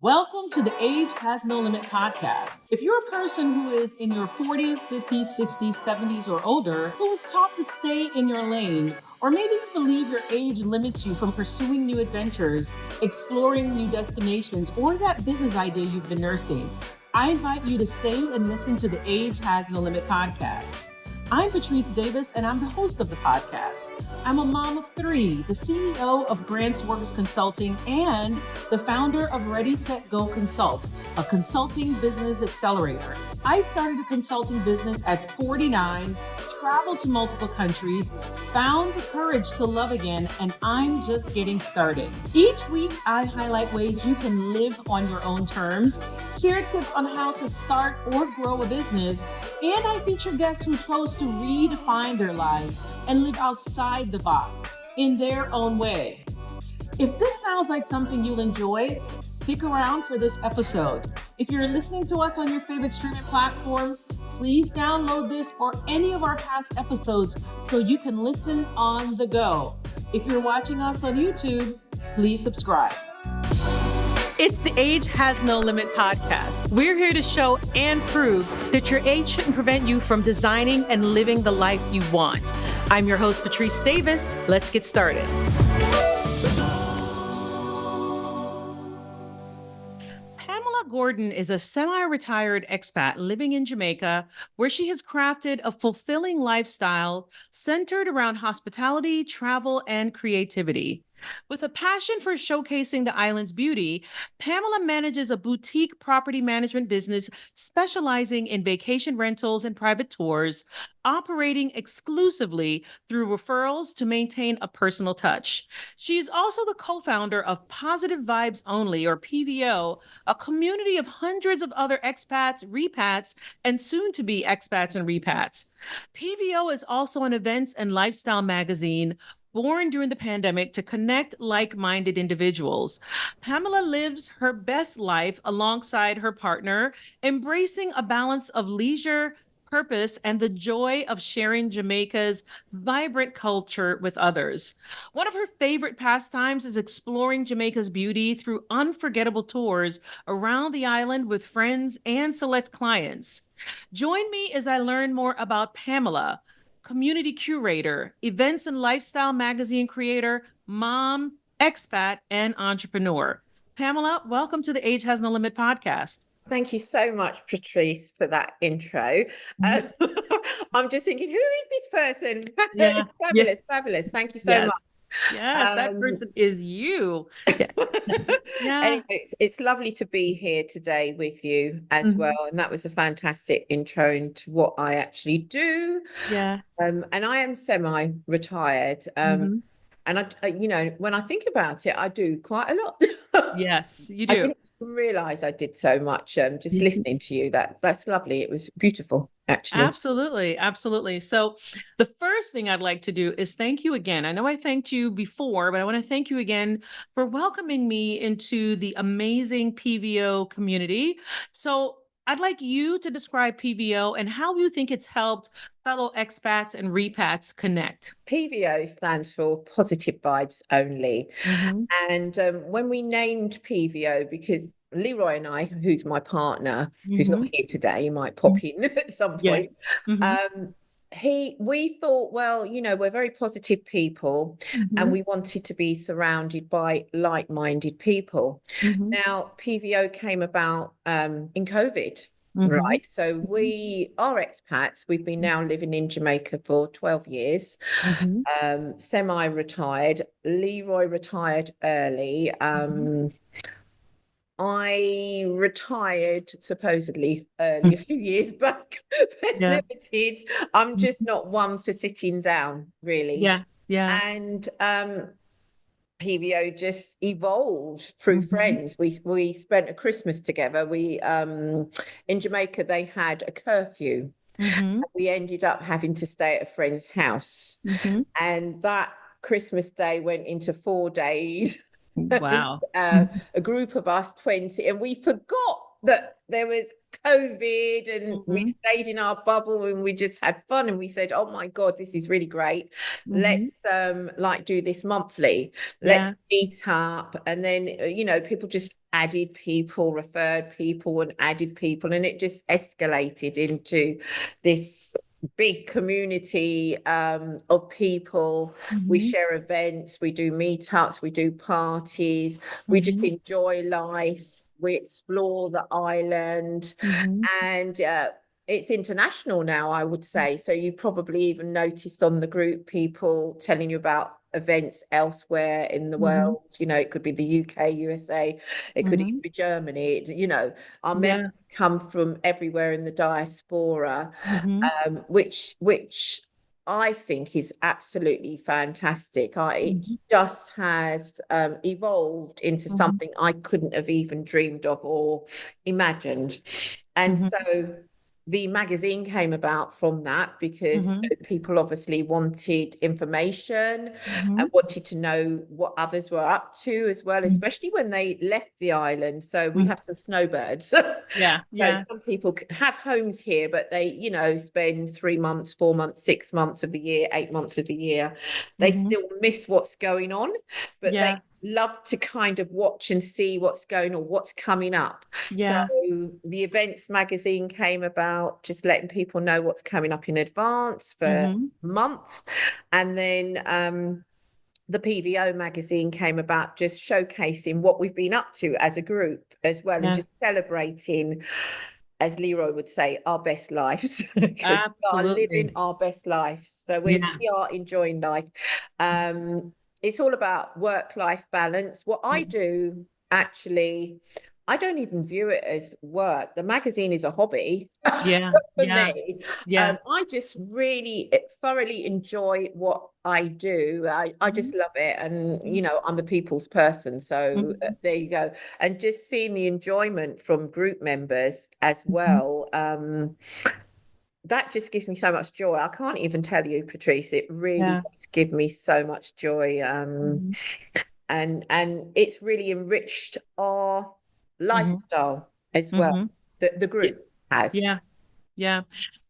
Welcome to the Age Has No Limit podcast. If you're a person who is in your 40s, 50s, 60s, 70s, or older, who was taught to stay in your lane, or maybe you believe your age limits you from pursuing new adventures, exploring new destinations, or that business idea you've been nursing, I invite you to stay and listen to the Age Has No Limit podcast. I'm Patrice Davis, and I'm the host of the podcast. I'm a mom of three, the CEO of Grants Works Consulting, and the founder of Ready, Set, Go Consult, a consulting business accelerator. I started a consulting business at 49, traveled to multiple countries, found the courage to love again, and I'm just getting started. Each week, I highlight ways you can live on your own terms, share tips on how to start or grow a business, and I feature guests who chose to redefine their lives and live outside the box in their own way. If this sounds like something you'll enjoy, stick around for this episode. If you're listening to us on your favorite streaming platform, please download this or any of our past episodes so you can listen on the go. If you're watching us on YouTube, please subscribe. It's the Age Has No Limit podcast. We're here to show and prove that your age shouldn't prevent you from designing and living the life you want. I'm your host, Patrice Davis. Let's get started. Pamela Gordon is a semi-retired expat living in Jamaica, where she has crafted a fulfilling lifestyle centered around hospitality, travel, and creativity. With a passion for showcasing the island's beauty, Pamela manages a boutique property management business specializing in vacation rentals and private tours, operating exclusively through referrals to maintain a personal touch. She is also the co-founder of Positive Vibes Only, or PVO, a community of hundreds of other expats, repats, and soon-to-be expats and repats. PVO is also an events and lifestyle magazine born during the pandemic to connect like-minded individuals. Pamela lives her best life alongside her partner, embracing a balance of leisure, purpose, and the joy of sharing Jamaica's vibrant culture with others. One of her favorite pastimes is exploring Jamaica's beauty through unforgettable tours around the island with friends and select clients. Join me as I learn more about Pamela, community curator, events and lifestyle magazine creator, mom, expat, and entrepreneur. Pamela, welcome to the Age Has No Limit podcast. Thank you so much, Patrice, for that intro. I'm just thinking, who is this person? Yeah. Fabulous. Thank you so much. Yes, that person is you. Yeah. Anyway, it's lovely to be here today with you as well. And that was a fantastic intro into what I actually do. Yeah. And I am semi-retired. And I, when I think about it, I do quite a lot. Yes, you I do. didn't realize I did so much. Just listening to you, that's lovely. It was beautiful, actually. Absolutely. So the first thing I'd like to do is thank you again. I know I thanked you before, but I want to thank you again for welcoming me into the amazing PVO community. So I'd like you to describe PVO and how you think it's helped fellow expats and repats connect. PVO stands for Positive Vibes Only. And when we named PVO, because Leroy and I, who's my partner, who's not here today, he might pop in at some point. We thought, well, we're very positive people and we wanted to be surrounded by like-minded people. Now, PVO came about in COVID, right? So we are expats. We've been now living in Jamaica for 12 years, semi-retired. Leroy retired early. I retired supposedly early a few years back, limited. I'm just not one for sitting down, really. Yeah. And PVO just evolved through friends. We spent a Christmas together. We in Jamaica they had a curfew. We ended up having to stay at a friend's house, and that Christmas day went into 4 days. Wow. A group of us, 20, and we forgot that there was COVID and we stayed in our bubble and we just had fun, and we said, oh my God, this is really great. Let's do this monthly. Let's meet up. And then, people just added people, referred people, and added people, and it just escalated into this big community of people. We share events, we do meetups, we do parties, we just enjoy life, we explore the island, and it's international now, I would say. So you probably even noticed on the group people telling you about events elsewhere in the world. You know, it could be the UK, USA, it could even be Germany. You know, our members come from everywhere in the diaspora, which I think is absolutely fantastic. It just has evolved into something I couldn't have even dreamed of or imagined. And so the magazine came about from that, because people obviously wanted information and wanted to know what others were up to as well, especially when they left the island. So we have some snowbirds. Yeah, yeah. So some people have homes here, but they, you know, spend 3 months, 4 months, 6 months of the year, 8 months of the year. They still miss what's going on, but they love to kind of watch and see what's going on, what's coming up. So the events magazine came about, just letting people know what's coming up in advance for months. And then the PVO magazine came about, just showcasing what we've been up to as a group as well, and just celebrating, as Leroy would say, our best lives. Because we are living our best lives. So we are enjoying life. It's all about work-life balance. What I do, actually, I don't even view it as work. The magazine is a hobby for me. I just really thoroughly enjoy what I do. I just love it. And, you know, I'm a people's person. So there you go. And just seeing the enjoyment from group members as well. That just gives me so much joy. I can't even tell you, Patrice, it really does give me so much joy. And it's really enriched our lifestyle as well. The group has. Yeah.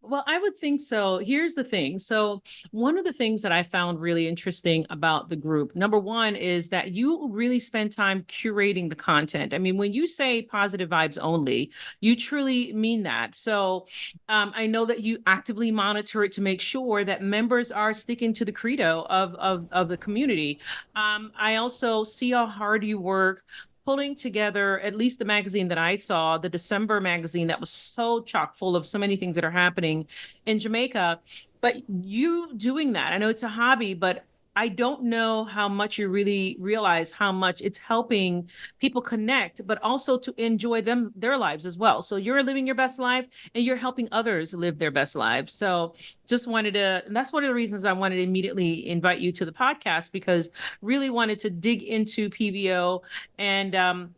Well, I would think so. Here's the thing. So, one of the things that I found really interesting about the group, number one, is that you really spend time curating the content. I mean, when you say positive vibes only, you truly mean that. So, I know that you actively monitor it to make sure that members are sticking to the credo of the community. I also see how hard you work pulling together at least the magazine that I saw, the December magazine that was so chock full of so many things that are happening in Jamaica. But you doing that, I know it's a hobby, but I don't know how much you really realize how much it's helping people connect, but also to enjoy their lives as well. So you're living your best life and you're helping others live their best lives. So just wanted to, and that's one of the reasons I wanted to immediately invite you to the podcast, because really wanted to dig into PVO and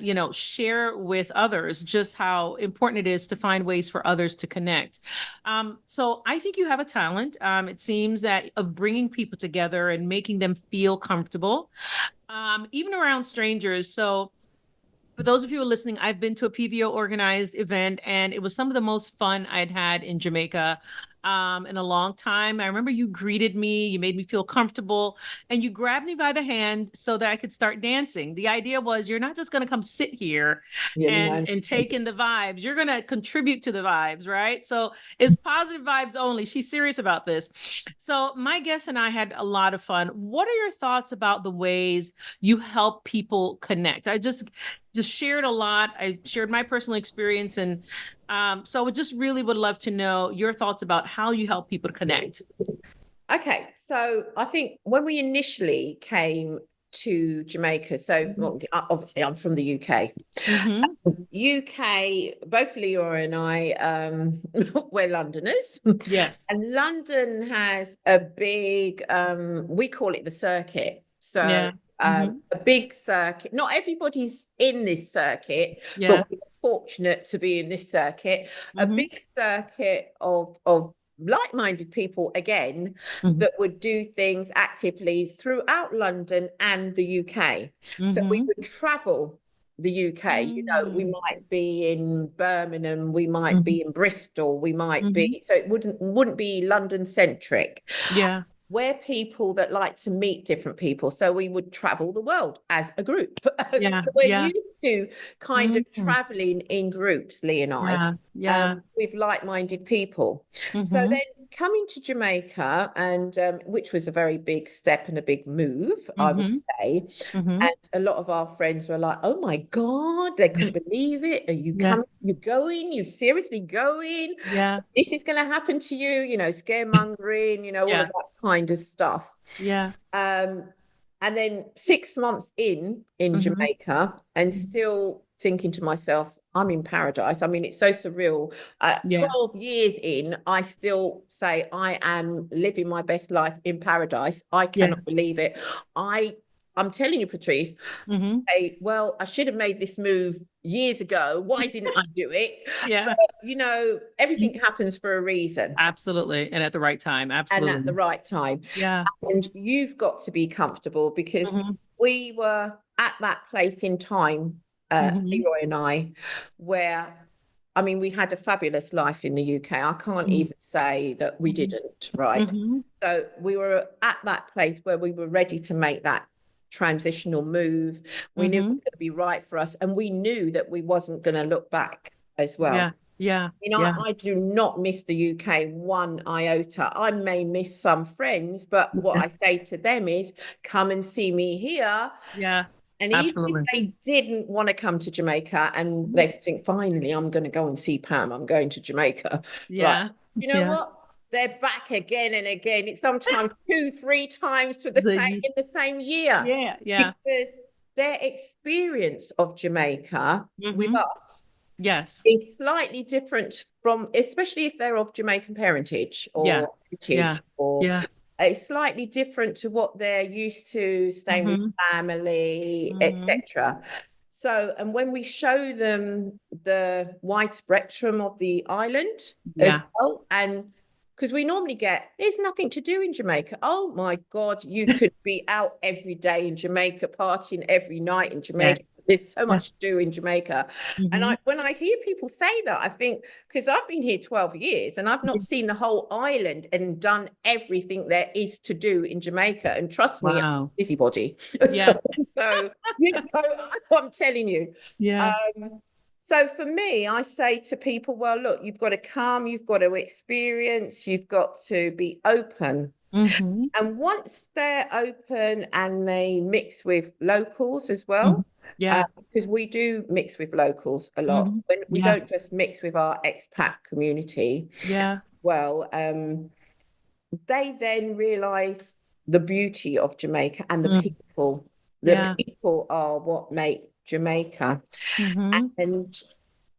you know, share with others just how important it is to find ways for others to connect. So I think you have a talent. It seems that of bringing people together and making them feel comfortable, even around strangers. So for those of you who are listening, I've been to a PVO organized event, and it was some of the most fun I'd had in Jamaica in a long time. I remember you greeted me, you made me feel comfortable, and you grabbed me by the hand so that I could start dancing. The idea was you're not just going to come sit here and take in the vibes. You're going to contribute to the vibes, right? So it's positive vibes only. She's serious about this. So my guest and I had a lot of fun. What are your thoughts about the ways you help people connect? I just shared a lot. I shared my personal experience. And so I just really would love to know your thoughts about how you help people connect. Okay, so I think when we initially came to Jamaica, so well, obviously I'm from the UK. UK, both Leora and I, we're Londoners. Yes. And London has a big, we call it the circuit. So a big circuit. Not everybody's in this circuit, but we're fortunate to be in this circuit. A big circuit of like-minded people, again, that would do things actively throughout London and the UK. So we would travel the UK, you know, we might be in Birmingham, we might be in Bristol, we might be, so it wouldn't be London centric. we're people that like to meet different people. So we would travel the world as a group. Yeah. So we're Yeah. used to kind of Mhm. traveling in groups, Lee and I, Yeah. Yeah. with like-minded people. So Mhm. then coming to Jamaica, and which was a very big step and a big move, I would Mhm. say. Mhm. And a lot of our friends were like, "Oh my God, they couldn't believe it. Are you Yeah. coming? You going? You seriously going? Yeah. This is going to happen to you, scaremongering, all of Yeah. that kind of stuff." Yeah. Um, and then 6 months in Mhm. Jamaica, and Mhm. still thinking to myself, I'm in paradise. I mean, it's so surreal. Yeah. 12 years in, I still say I am living my best life in paradise. I Yeah. cannot believe it. I'm telling you, Patrice, Mhm. hey, well, I should have made this move years ago. Why didn't I do it? Yeah. But, everything happens for a reason Absolutely. And at the right time. and at the Absolutely. right time. Yeah. And you've got to be comfortable, because Mhm. we were at that place in time, Mhm. Leroy and I, where, I mean, we had a fabulous life in the UK. I can't Mhm. even say that we Mhm. didn't, right? Mhm. So we were at that place where we were ready to make that transitional move. We knew it was Mhm. going to be right for us, and we knew that we wasn't going to look back as well. Yeah. Yeah. Yeah. I do not miss the UK one iota. I may miss some friends, but what Yeah. I say to them is, come and see me here. Yeah. And even if Absolutely. they didn't want to come to Jamaica and Mhm. they think, finally, I'm going to go and see Pam, I'm going to Jamaica. Right. Yeah. You know Yeah. what? They're back again and again. It's sometimes 2, 3 times for The in the same year, yeah. Yeah. because their experience of Jamaica with Mhm. us Yes. is slightly different from, especially if they're of Jamaican parentage Yeah. or Yeah. heritage, or Yeah. it's slightly different to what they're used to, staying with Mhm. family, Mhm. etc. So, and when we show them the wide spectrum of the island as Yeah. well, and because we normally get, there's nothing to do in Jamaica. Oh my God, you could be out every day in Jamaica, partying every night in Yeah. Jamaica. There's so Yeah. much to do in Jamaica. And Mhm. when I hear people say that, I think, because I've been here 12 years and I've not seen the whole island and done everything there is to do in Jamaica. And trust me, I'm Wow. a busybody. Yeah. So, I'm telling you. Yeah. Um, so for me, I say to people, well, look, you've got to come, you've got to experience, you've got to be open. Mhm. And once they're open and they mix with locals as Mhm. well, Yeah. because we do mix with locals a lot. Mhm. When we Yeah. don't just mix with our expat community, Yeah. well, they then realize the beauty of Jamaica and the Mm. people. The Yeah. people are what make Jamaica, Mhm. and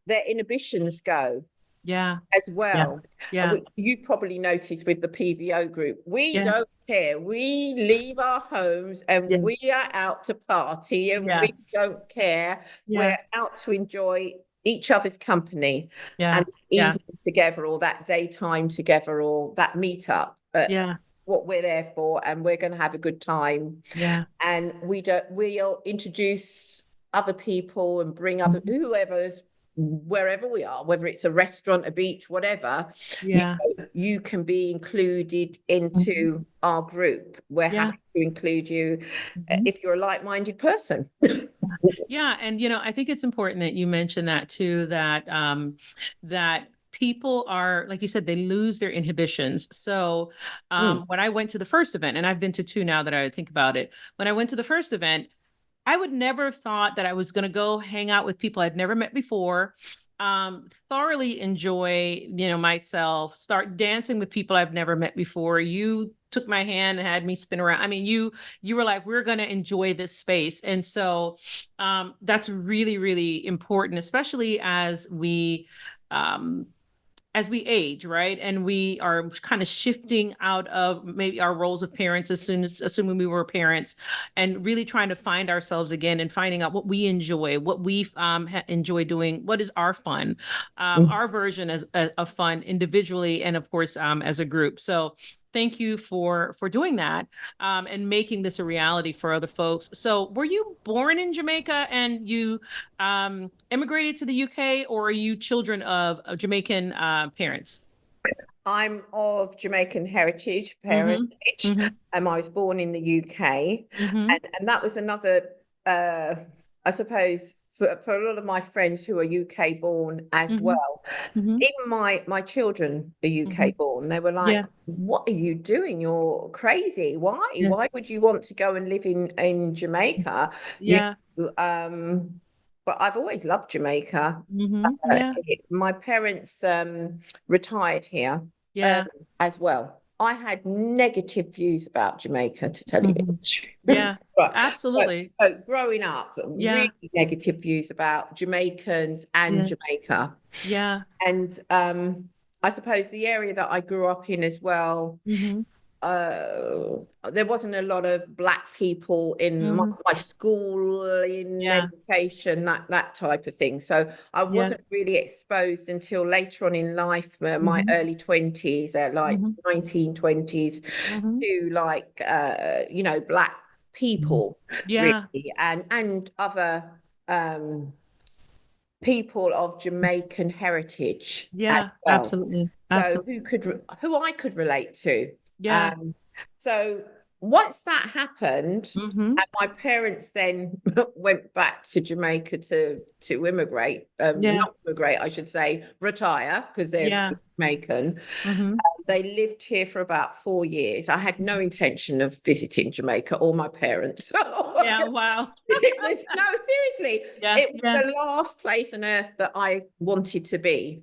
their inhibitions go Yeah. as Yeah. well. And Yeah. you probably noticed with the PVO group, we Yeah. don't care. We leave our homes and Yeah. we are out to party, and we Yes. don't care. Yeah. We're out to enjoy each other's company Yeah. and Yeah. evening together, or that daytime together, or that meetup. Yeah. What we're there for, and we're going to have a good time. Yeah. And we'll introduce other people and bring other Mhm. whoever's wherever we are, whether it's a restaurant, a beach, whatever. you, Yeah. you can be included Mhm. into our group. We're Yeah. happy to include you Mhm. if you're a like-minded person. Yeah, and I think it's important that you mention that too, that that people are, like you said, they lose their inhibitions. So Mm. when I went to the first event, and I've been to two now that I think about it, when I went to the first event, I would never have thought that I was going to go hang out with people I'd never met before, thoroughly enjoy, myself, start dancing with people I've never met before. You took my hand and had me spin around. I mean, you were like, we're going to enjoy this space. And so that's really, really important, especially um, as we age, right? And we are kind of shifting out of maybe our roles of parents assuming we were parents, and really trying to find ourselves again and finding out what we enjoy, what we enjoy doing, what is our fun, our version of fun individually, and of course, as a group. So thank you for doing that, and making this a reality for other folks. So were you born in Jamaica and you immigrated to the UK, or are you children of Jamaican parents? I'm of Jamaican parentage, and I was born in the UK, and that was another, I suppose, for a lot of my friends who are UK born as well. Even my children are UK born. They were like, "What are you doing? You're crazy. Why? Why would you want to go and live in Jamaica?" But I've always loved Jamaica. My parents retired here as well. I had negative views about Jamaica, to tell you the truth. Right. Absolutely. So growing up, really negative views about Jamaicans and Jamaica. And I suppose the area that I grew up in as well, there wasn't a lot of Black people in my school, in education, that type of thing. So I wasn't really exposed until later on in life, my early 20s, like 1920s, to like, Black people, really, and other people of Jamaican heritage as well. Absolutely. So who I could relate to. So once that happened, and my parents then went back to Jamaica to immigrate, not immigrate, I should say, retire, because they're Jamaican. They lived here for about 4 years. I had no intention of visiting Jamaica or my parents. Wow. It was, no, seriously, it was the last place on earth that I wanted to be.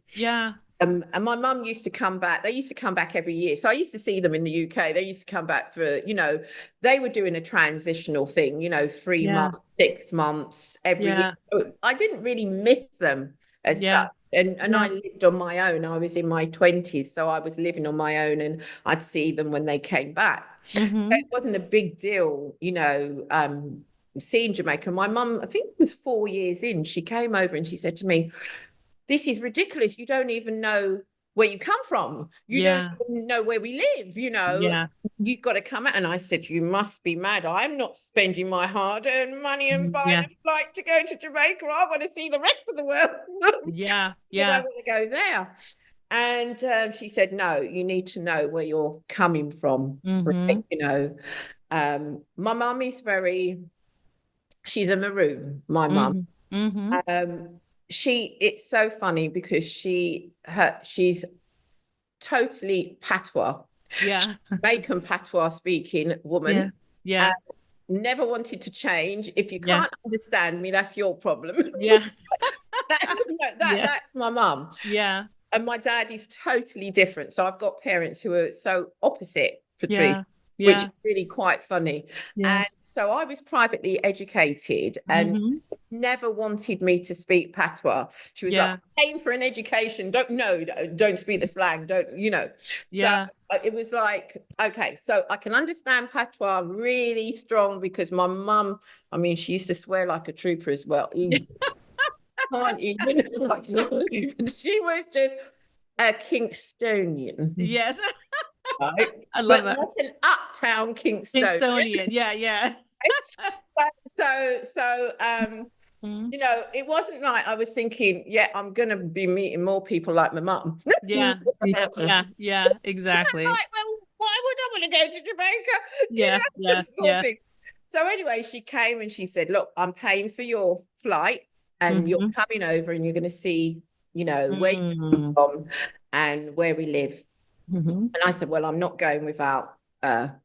And my mum used to come back. They used to come back every year. So I used to see them in the UK. They used to come back for, they were doing a transitional thing, 3 months, 6 months every year. So I didn't really miss them as such. And I lived on my own. I was in my 20s. So I was living on my own, and I'd see them when they came back. So it wasn't a big deal, seeing Jamaica. My mum, I think it was 4 years in, she came over and she said to me, "This is ridiculous. You don't even know where you come from. You don't even know where we live, You've got to come out." And I said, "You must be mad. I'm not spending my hard-earned money and buying a flight to go to Jamaica. I want to see the rest of the world. I don't want to go there." And she said, "No, you need to know where you're coming from." My mum is she's a maroon, my mum. It's so funny because she's totally patois, Jamaican patois speaking woman. Never wanted to change. If you can't understand me, that's your problem. That's my mum. And my dad is totally different. So I've got parents who are so opposite, Patrice, which is really quite funny. And so I was privately educated, and never wanted me to speak patois. She was like, "Paying for an education, don't speak the slang, don't." So it was like, okay, so I can understand patois really strong, because my mum, I mean, she used to swear like a trooper as well. Can't even, she was just a Kingstonian. Yes. Right? I love but that. Not an uptown Kingstonian. So it wasn't like I was thinking, I'm gonna be meeting more people like my mum. Exactly. Like, well, why would I want to go to Jamaica? So anyway, she came and she said, "Look, I'm paying for your flight, and you're coming over, and you're going to see, where you come from and where we live." And I said, "Well, I'm not going without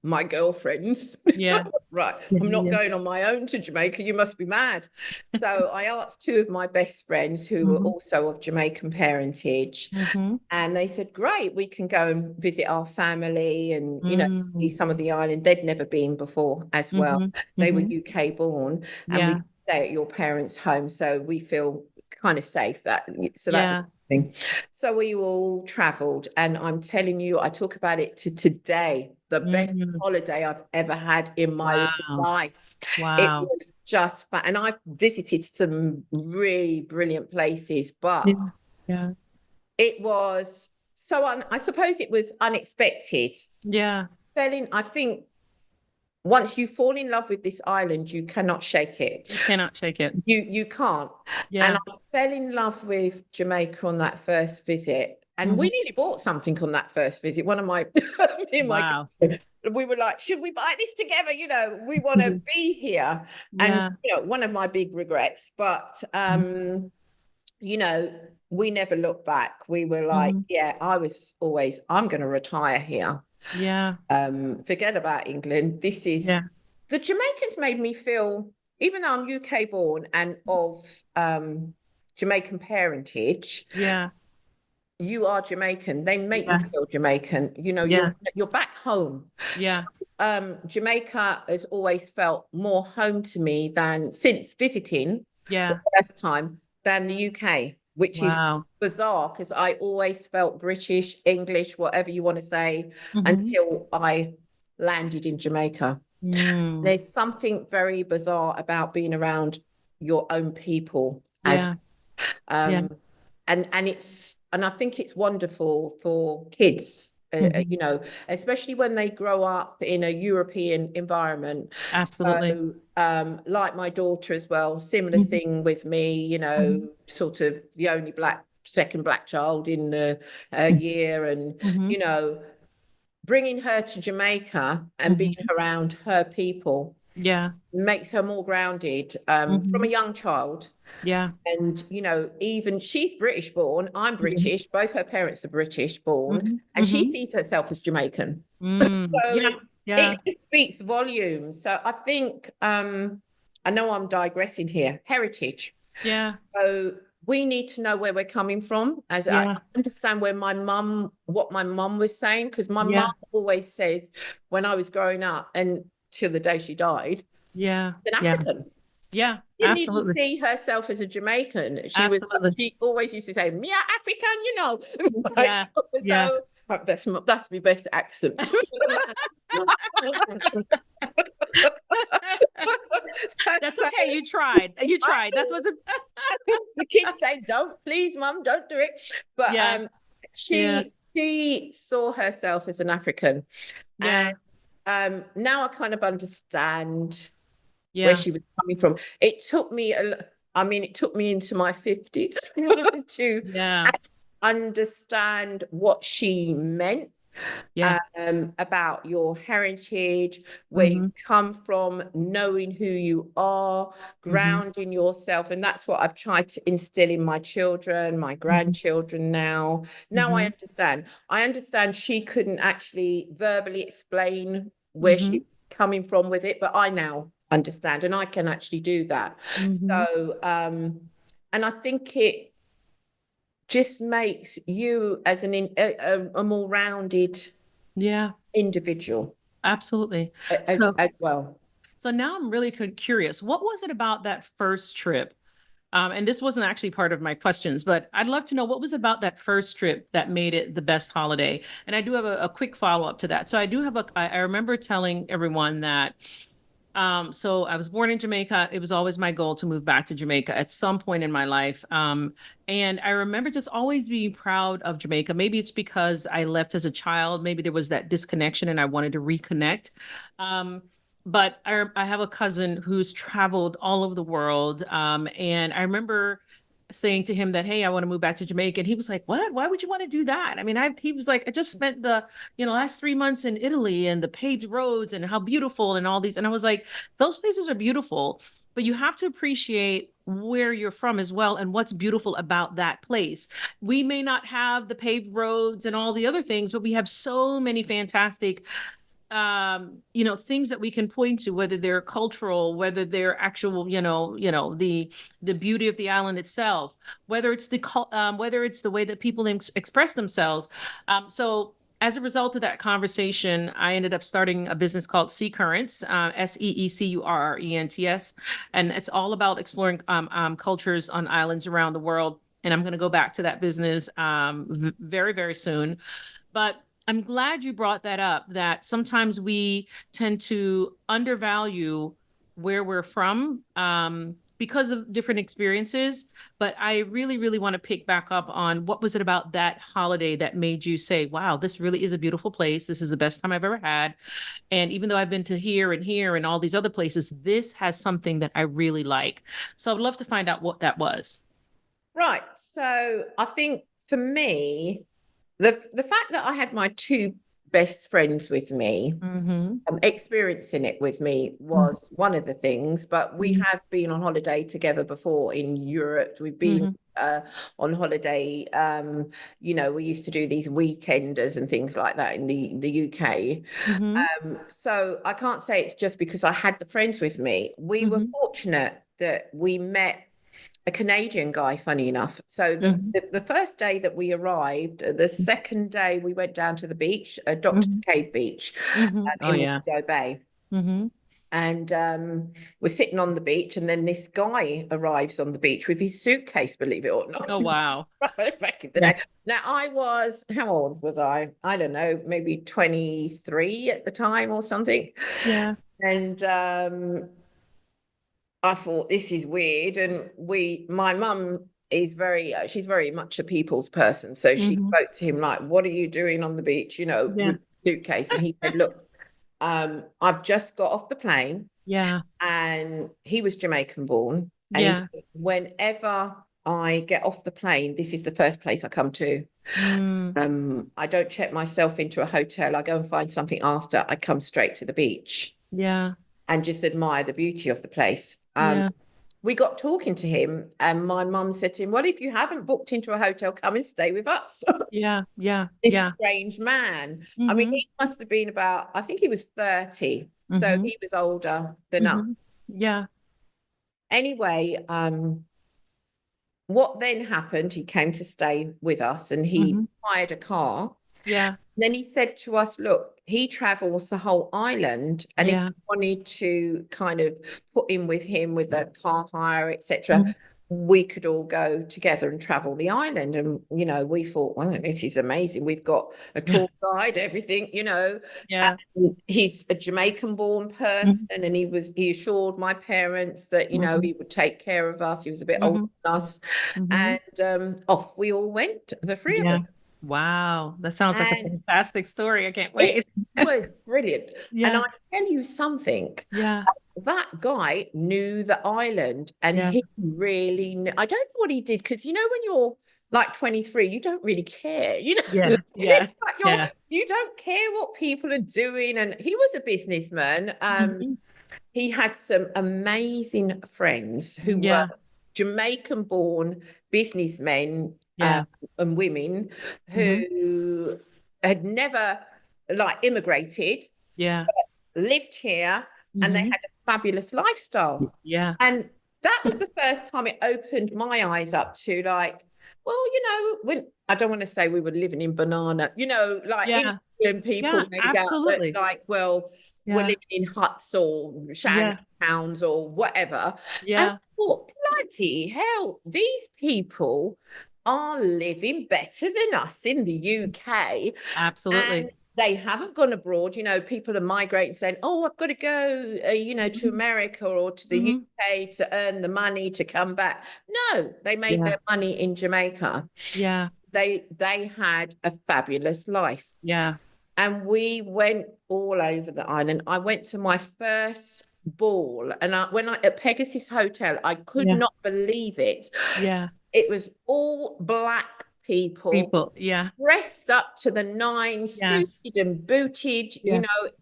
my girlfriends." Right. I'm not going on my own to Jamaica. You must be mad. So I asked 2 of my best friends who were also of Jamaican parentage, and they said, "Great, we can go and visit our family and, see some of the island." They'd never been before as well. They were UK born, and we stay at your parents' home. So we feel kind of safe that's the thing. So we all traveled, and I'm telling you, I talk about it to today, the best holiday I've ever had in my life. It was just fun. And I've visited some really brilliant places, but it was I suppose it was unexpected. I think once you fall in love with this island, you cannot shake it. You cannot shake it. You can't. And I fell in love with Jamaica on that first visit. And we nearly bought something on that first visit. One of my, me and my Wow. we were like, should we buy this together? You know, we want to be here. Yeah. And, you know, one of my big regrets, but, you know, we never looked back. We were like, yeah, I was always, I'm going to retire here. Yeah. Forget about England. This is, the Jamaicans made me feel, even though I'm UK born and of Jamaican parentage, Yeah. you are Jamaican. They make you feel Jamaican. You know, you're back home. Yeah. So, Jamaica has always felt more home to me than since visiting the first time than the UK, which is bizarre because I always felt British, English, whatever you want to say, until I landed in Jamaica. There's something very bizarre about being around your own people and I think it's wonderful for kids, you know, especially when they grow up in a European environment. Absolutely. So, like my daughter as well, similar thing with me, you know, sort of the only second black child in the year, and you know, bringing her to Jamaica and being around her people makes her more grounded from a young child. Yeah. And, you know, even she's British born, I'm British, both her parents are British born, and she sees herself as Jamaican. So it speaks volumes. So I think, I know I'm digressing here, heritage. Yeah. So we need to know where we're coming from. As I understand what my mum was saying, because my mum always said when I was growing up and till the day she died, an African. Yeah, Didn't absolutely. even see herself as a Jamaican. She always used to say, "Me African," you know. So that's my best accent. That's okay. You tried. That's what's the kids say, "Don't, please, mum, don't do it." But she saw herself as an African, and now I kind of understand where she was coming from. It took me into my 50s to understand what she meant about your heritage, where you come from, knowing who you are, grounding yourself. And that's what I've tried to instill in my children, my grandchildren now. Now I understand. I understand she couldn't actually verbally explain where she's coming from with it, but I now understand, and I can actually do that. So, and I think it just makes you as a more rounded individual. Absolutely. As well. So now I'm really curious. What was it about that first trip? And this wasn't actually part of my questions, but I'd love to know what was about that first trip that made it the best holiday. And I do have a quick follow-up to that. So I remember telling everyone that so I was born in Jamaica. It was always my goal to move back to Jamaica at some point in my life. And I remember just always being proud of Jamaica. Maybe it's because I left as a child. Maybe there was that disconnection and I wanted to reconnect. But I have a cousin who's traveled all over the world. And I remember saying to him that, hey, I want to move back to Jamaica. And he was like, what? Why would you want to do that? I mean, he was like, I just spent the, last 3 months in Italy and the paved roads and how beautiful and all these. And I was like, those places are beautiful, but you have to appreciate where you're from as well and what's beautiful about that place. We may not have the paved roads and all the other things, but we have so many fantastic things that we can point to, whether they're cultural, whether they're actual, the beauty of the island itself, whether it's the way that people express themselves. So as a result of that conversation, I ended up starting a business called Sea Currents, SEECURRENTS, and it's all about exploring cultures on islands around the world. And I'm going to go back to that business very, very soon. But I'm glad you brought that up, that sometimes we tend to undervalue where we're from because of different experiences. But I really, really want to pick back up on what was it about that holiday that made you say, wow, this really is a beautiful place. This is the best time I've ever had. And even though I've been to here and all these other places, this has something that I really like. So I'd love to find out what that was. Right. So I think for me, the fact that I had my two best friends with me, Mm-hmm. experiencing it with me was one of the things, but we have been on holiday together before in Europe. We've been on holiday. We used to do these weekenders and things like that in the UK. Mm-hmm. So I can't say it's just because I had the friends with me. We were fortunate that we met a Canadian guy, funny enough. So the first day that we arrived, the second day we went down to the beach, Doctor's Cave Beach, Oh, in yeah. Montego Bay. Mm-hmm. And we're sitting on the beach, and then this guy arrives on the beach with his suitcase, believe it or not. Oh, wow. Back in the Yeah. day. Now, how old was I? I don't know, maybe 23 at the time or something. Yeah. And I thought, this is weird. And my mum is she's very much a people's person. So she spoke to him like, what are you doing on the beach, Yeah. with suitcase? And he said, look, I've just got off the plane. Yeah. And he was Jamaican born. And he Yeah. said, whenever I get off the plane, this is the first place I come to. I don't check myself into a hotel. I go and find something after. I come straight to the beach. Yeah. And just admire the beauty of the place. Yeah. We got talking to him, and my mum said to him, well, if you haven't booked into a hotel, come and stay with us. Yeah. Yeah. This Yeah. strange man. I mean, he must have been I think he was 30. So he was older than us. Yeah. Anyway, what then happened, he came to stay with us, and he hired a car. Yeah. Then he said to us, look, he travels the whole island, and if you wanted to kind of put in with him with a car hire, etc., we could all go together and travel the island. And we thought, well, this is amazing. We've got a tour guide, everything. Yeah. And he's a Jamaican born person, and he assured my parents that he would take care of us. He was a bit older than us. And off we all went, the three of us. Wow, that sounds like a And fantastic story. I can't wait. it was brilliant. And I tell you something, Yeah. that guy knew the island, and he really knew. I don't know what he did, because when you're like 23, you don't really care. Yeah. Yeah. Like you don't care what people are doing. And he was a businessman. He had some amazing friends who were Jamaican born businessmen and women who had never immigrated, lived here, and they had a fabulous lifestyle. Yeah. And that was the first time it opened my eyes up to when I don't want to say we were living in banana, England people made absolutely. out that we're living in huts or shanty towns or whatever. And I thought, bloody hell, these people are living better than us in the UK. Absolutely. And they haven't gone abroad. People are migrating saying, oh, I've got to go, to America or to the UK to earn the money to come back. No, they made their money in Jamaica. Yeah. They had a fabulous life. Yeah. And we went all over the island. I went to my first ball, and at Pegasus Hotel, I could not believe it. Yeah. It was all black people, dressed up to the nines, suited and booted,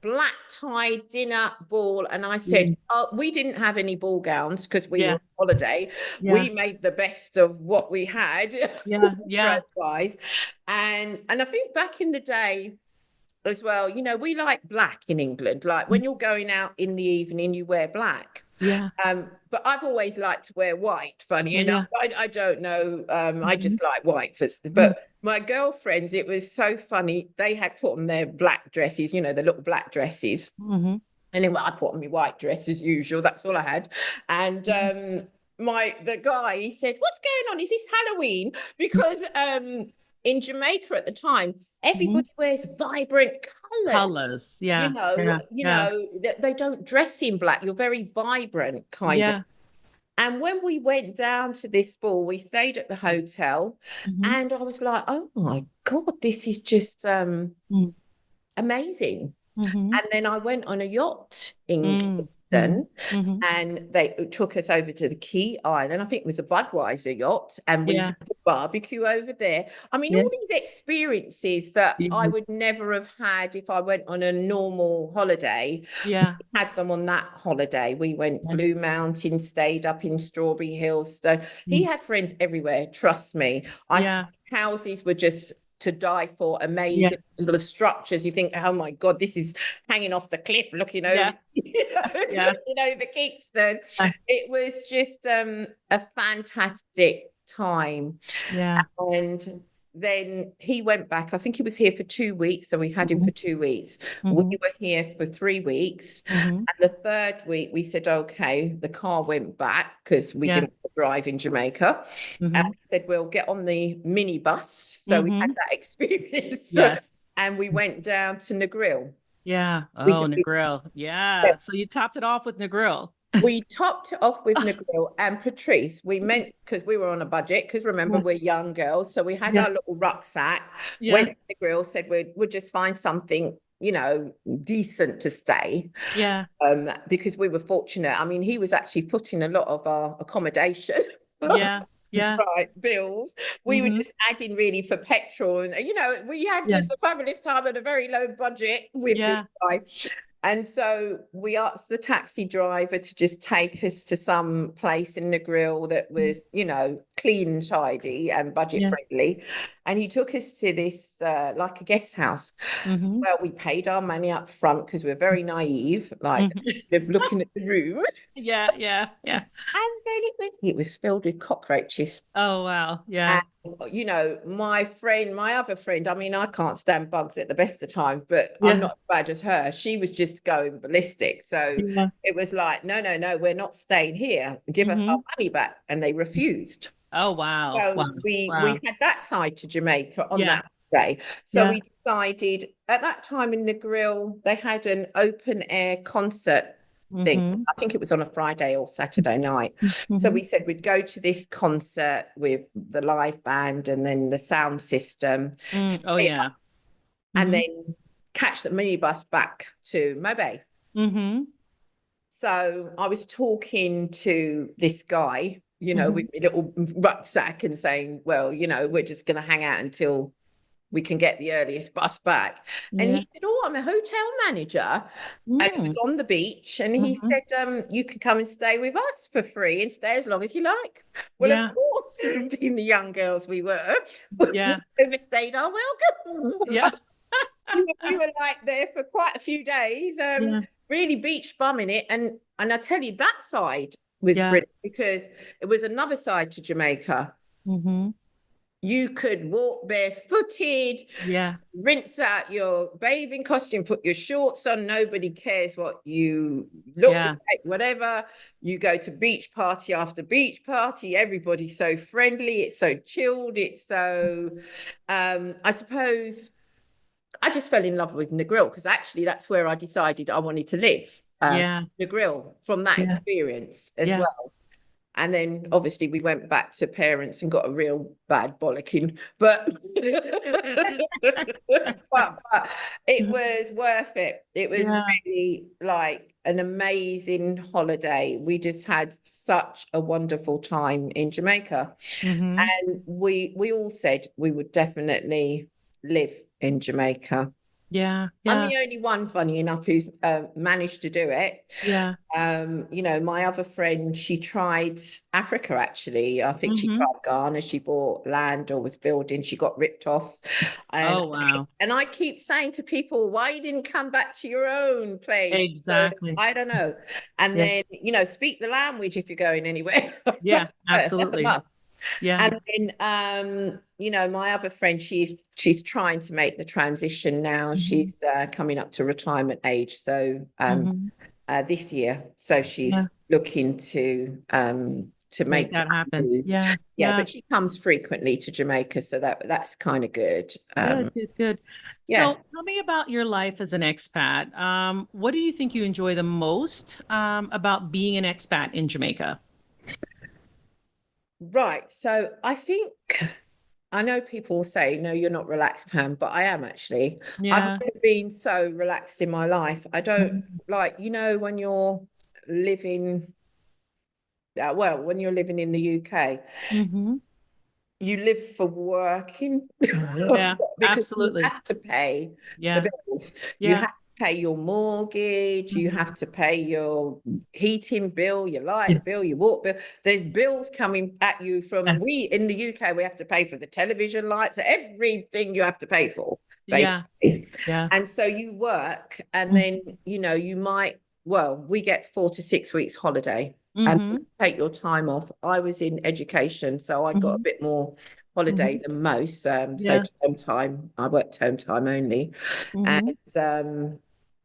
black tie dinner ball. And I said, oh, we didn't have any ball gowns because we were on holiday. We made the best of what we had. Dress-wise. And I think back in the day as well, we like black in England. Like when you're going out in the evening, you wear black. Yeah. But I've always liked to wear white, funny enough. I don't know. I just like white. But my girlfriends, it was so funny. They had put on their black dresses, the little black dresses. And then I put on my white dress as usual. That's all I had. And the guy, he said, what's going on? Is this Halloween? Because in Jamaica at the time, everybody wears vibrant colors. They don't dress in black. You're very vibrant, kind of. And when we went down to this ball, we stayed at the hotel, and I was like, oh my God, this is just amazing. And then I went on a yacht in London, Mm-hmm. and they took us over to the Key Island. I think it was a Budweiser yacht, and we Yeah. had a barbecue over there. I mean, Yeah. all these experiences that I Yeah. would never have had if I went on a normal holiday. Yeah. Had them on that holiday. We went Blue Mountain, stayed up in Strawberry Hills. So he had friends everywhere, trust me. I think Yeah. houses were just to die for, Yeah. amazing little structures. You think, oh my God, this is hanging off the cliff, looking over, Yeah. Yeah. looking over Kingston. Uh, It was just a fantastic time. Yeah. And then he went back. I think he was here for 2 weeks. So we had him Mm-hmm. for 2 weeks. We Mm-hmm. were here for 3 weeks. Mm-hmm. And the third week, we said, okay, the car went back because we Yeah. didn't drive in Jamaica. And Mm-hmm. we said, we'll get on the minibus. So we had Mm-hmm. that experience. Yes. And we went down to Negril. Yeah. We Oh, said, Negril. Yeah. So you topped it off with Negril. we topped it off with Negril and Patrice. We meant, because we were on a budget, because remember, Yeah. we're young girls. So we had Yeah. our little rucksack, Yeah. went to Negril, said we'll just find something, decent to stay. Yeah. Because we were fortunate. I mean, he was actually footing a lot of our accommodation. Yeah. Yeah. Right, bills. We were Mm-hmm. just adding really for petrol, and we had Yeah. just a fabulous time at a very low budget with this Yeah. guy. And so we asked the taxi driver to just take us to some place in the grill that was, clean and tidy and budget Yeah. friendly. And he took us to this, like a guest house. Mm-hmm. Well, we paid our money up front because we're very naive, like Mm-hmm. looking at the room. Yeah. Yeah. Yeah. And then it was filled with cockroaches. Oh, wow. Yeah. And, my other friend, I mean, I can't stand bugs at the best of times, but I'm Yeah. not as bad as her. She was just going ballistic. So Yeah. it was like, no, we're not staying here. Give us our Mm-hmm. money back. And they refused. Oh, wow. So Wow. we Wow. had that side to Jamaica on Yeah. that day. So Yeah. we decided at that time in the grill, they had an open air concert thing. Mm-hmm. I think it was on a Friday or Saturday night. So Mm-hmm. we said we'd go to this concert with the live band and then the sound system, Oh, yeah. and Mhm. then catch the minibus back to Mobay. Mm-hmm. So I was talking to this guy, Mhm. with my little rucksack and saying, well, we're just going to hang out until we can get the earliest bus back. And he Yeah. said, oh, I'm a hotel manager. And it was on the beach. And he Mhm. said, you can come and stay with us for free and stay as long as you like. Well, Yeah. of course, being the young girls we were, Yeah. we overstayed our welcome. Yeah. We were like there for quite a few days, Yeah. really beach bumming it. And I tell you, that side was Yeah. brilliant because it was another side to Jamaica. Mm-hmm. You could walk barefooted, Yeah. rinse out your bathing costume, put your shorts on. Nobody cares what you look Yeah. like, whatever. You go to beach party after beach party. Everybody's so friendly. It's so chilled. It's so, I suppose I just fell in love with Negril because actually that's where I decided I wanted to live. Yeah. Negril from that Yeah. experience as Yeah. well. And then obviously we went back to parents and got a real bad bollocking, but but it was worth it. It was Yeah. really like an amazing holiday. We just had such a wonderful time in Jamaica. Mm-hmm. And we all said we would definitely live in Jamaica. Yeah. I'm Yeah. the only one, funny enough, who's managed to do it. Yeah. My other friend, she tried Africa, actually. I think she Mhm. tried Ghana. She bought land or was building. She got ripped off. Oh, wow. And I keep saying to people, why you didn't come back to your own place? Exactly. I don't know. And Yeah. then, speak the language if you're going anywhere. Yeah, That's a absolutely. must. Yeah. And then, my other friend, she's trying to make the transition now. Mhm. She's coming up to retirement age, so Mhm. this year. So she's Yeah. looking to Make make that happen. move. Yeah. Yeah, Yeah. but she comes frequently to Jamaica, so that's kind of good. Good. Yeah. So tell me about your life as an expat. What do you think you enjoy the most about being an expat in Jamaica? Right. So I know people say, no, you're not relaxed, Pam, but I am actually. I've Yeah. never been so relaxed in my life. I don't Mhm. like, when you're living, well, when you're living in the UK, you live for working Yeah, because you absolutely. have to pay Yeah. the bills. You Yeah. have to pay your mortgage, you have to pay your heating bill, your light bill, your water bill. There's bills coming at you from, we in the UK, we have to pay for the television lights, everything you have to pay for, Yeah. basically. Yeah. And so you work, and then, you know, you might, well, we get 4 to 6 weeks holiday and take your time off. I was in education, so I got a bit more holiday than most. So term time, I worked term time only. And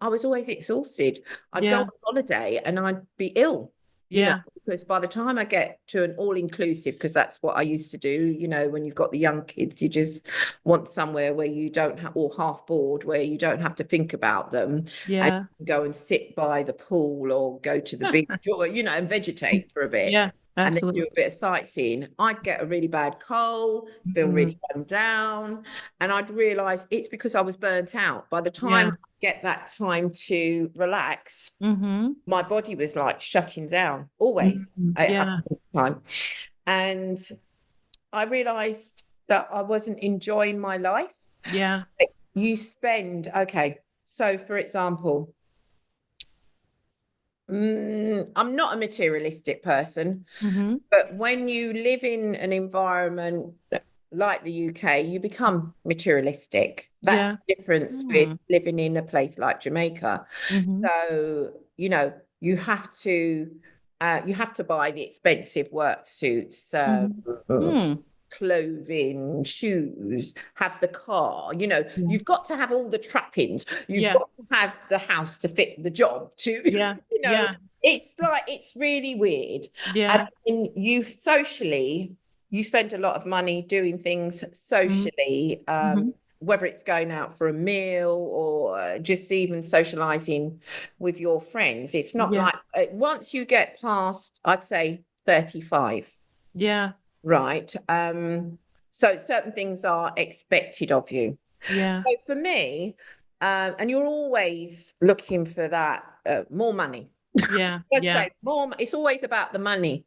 I was always exhausted. I'd go on holiday and I'd be ill, you know, because by the time I get to an all-inclusive, because that's what I used to do, you know, when you've got the young kids, you just want somewhere where you don't have, or half board, where you don't have to think about them. And go and sit by the pool or go to the beach or, you know, and vegetate for a bit. Yeah, And then absolutely. do a bit of sightseeing. I'd get a really bad cold, feel really run down, and I'd realise it's because I was burnt out. By the time I get that time to relax, my body was like shutting down, always at the time. And I realised that I wasn't enjoying my life. Yeah. You spend, okay, so for example, I'm not a materialistic person, but when you live in an environment like the UK, you become materialistic. That's the difference with living in a place like Jamaica. So, you know, you have to buy the expensive work suits, clothing, shoes, have the car, you know, you've got to have all the trappings. You've got to have the house to fit the job to, you know, it's like, it's really weird. And you socially, you spend a lot of money doing things socially, whether it's going out for a meal or just even socializing with your friends. It's not like, once you get past, I'd say 35. Right. So certain things are expected of you. So for me, and you're always looking for that more money. Let's say more. It's always about the money.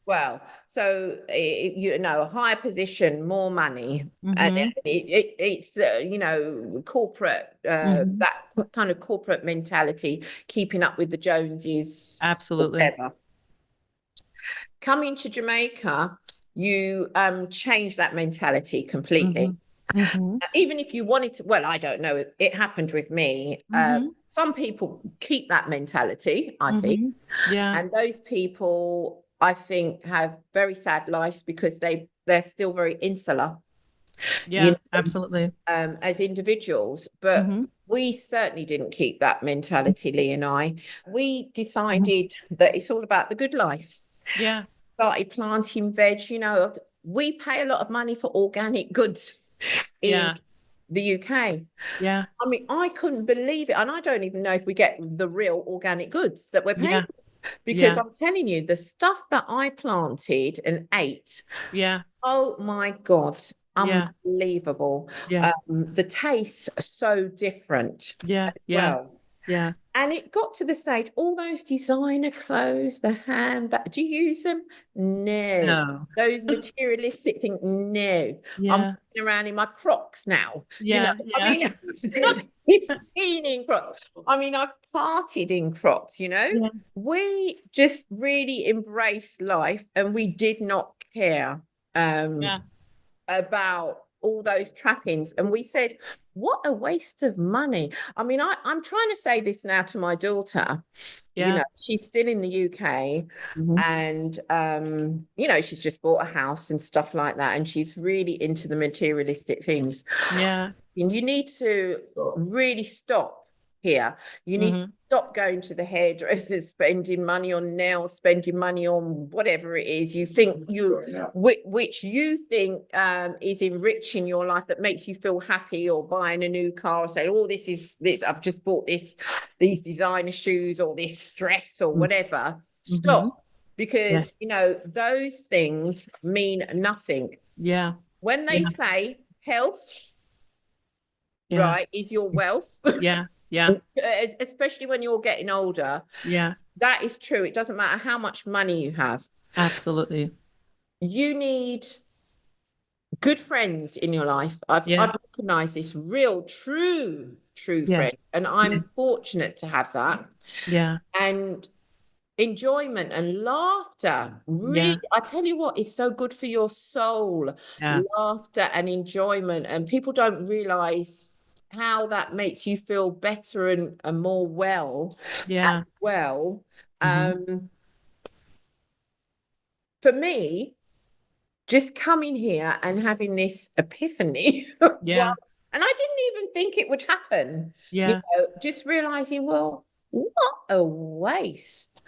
Well, so you know, a higher position, more money, and it's you know, corporate, that kind of corporate mentality, keeping up with the Joneses, Absolutely. whatever. Coming to Jamaica, you change that mentality completely. Even if you wanted to, well, I don't know, it happened with me. Some people keep that mentality, I think. And those people, I think, have very sad lives because they're still very insular. Yeah, you know, absolutely. As individuals. But we certainly didn't keep that mentality, Lee and I. We decided that it's all about the good life. Yeah. Started planting veg, you know, we pay a lot of money for organic goods in the UK. Yeah. I mean, I couldn't believe it. And I don't even know if we get the real organic goods that we're paying for. Because I'm telling you, the stuff that I planted and ate, oh my God, unbelievable. The tastes are so different as well. And it got to the stage, all those designer clothes, the handbag, do you use them? No. Those materialistic things, no. I'm walking around in my Crocs now. You know, I mean, it's seen in Crocs. I mean, I've parted in Crocs, you know. We just really embraced life and we did not care about all those trappings. And we said, what a waste of money. I mean, I'm trying to say this now to my daughter. You know, she's still in the UK and, you know, she's just bought a house and stuff like that. And she's really into the materialistic things. And you need to really stop here. You need to stop going to the hairdressers, spending money on nails, spending money on whatever it is you think which you think is enriching your life, that makes you feel happy, or buying a new car, or saying, oh, this I've just bought these designer shoes or this dress or whatever. Stop, because you know, those things mean nothing. When they say health, right, is your wealth. Yeah. Especially when you're getting older. Yeah. That is true. It doesn't matter how much money you have. Absolutely. You need good friends in your life. I've Yeah. recognized this real, true Yeah. friends, and Yeah. I'm fortunate to have that. Yeah. And enjoyment and laughter, Yeah. really, I tell you what, is so good for your soul. Yeah. Laughter and enjoyment, and people don't realize how that makes you feel better and more well as Yeah. well. Mm-hmm. For me, just coming here and having this epiphany, Yeah. and I didn't even think it would happen, Yeah. just realizing, well, what a waste.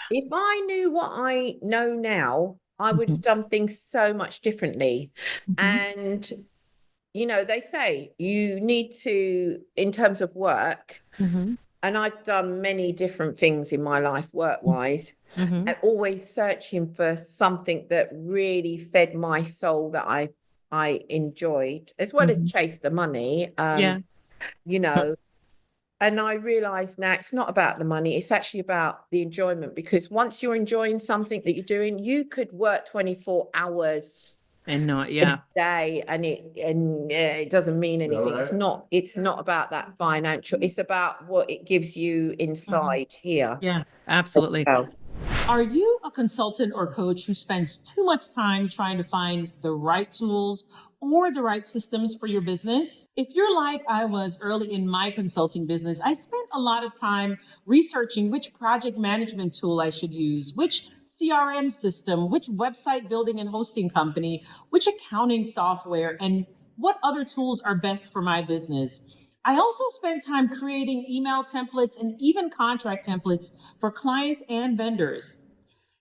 If I knew what I know now, I would Mm-hmm. have done things so much differently. Mm-hmm. And, they say you need to, in terms of work, Mm-hmm. and I've done many different things in my life work-wise, Mm-hmm. and always searching for something that really fed my soul, that I enjoyed, as well as Mm-hmm. chase the money. Yeah. You know, and I realize now it's not about the money, it's actually about the enjoyment, because once you're enjoying something that you're doing, you could work 24 hours And not, a yeah. day, and it doesn't mean anything. It's not about that financial, it's about what it gives you Mm-hmm. inside here. Yeah. Absolutely. Well, Are you a consultant or coach who spends too much time trying to find the right tools or the right systems for your business? If you're like I was early in my consulting business, I spent a lot of time researching which project management tool I should use, which CRM system, which website building and hosting company, which accounting software, and what other tools are best for my business. I also spent time creating email templates and even contract templates for clients and vendors.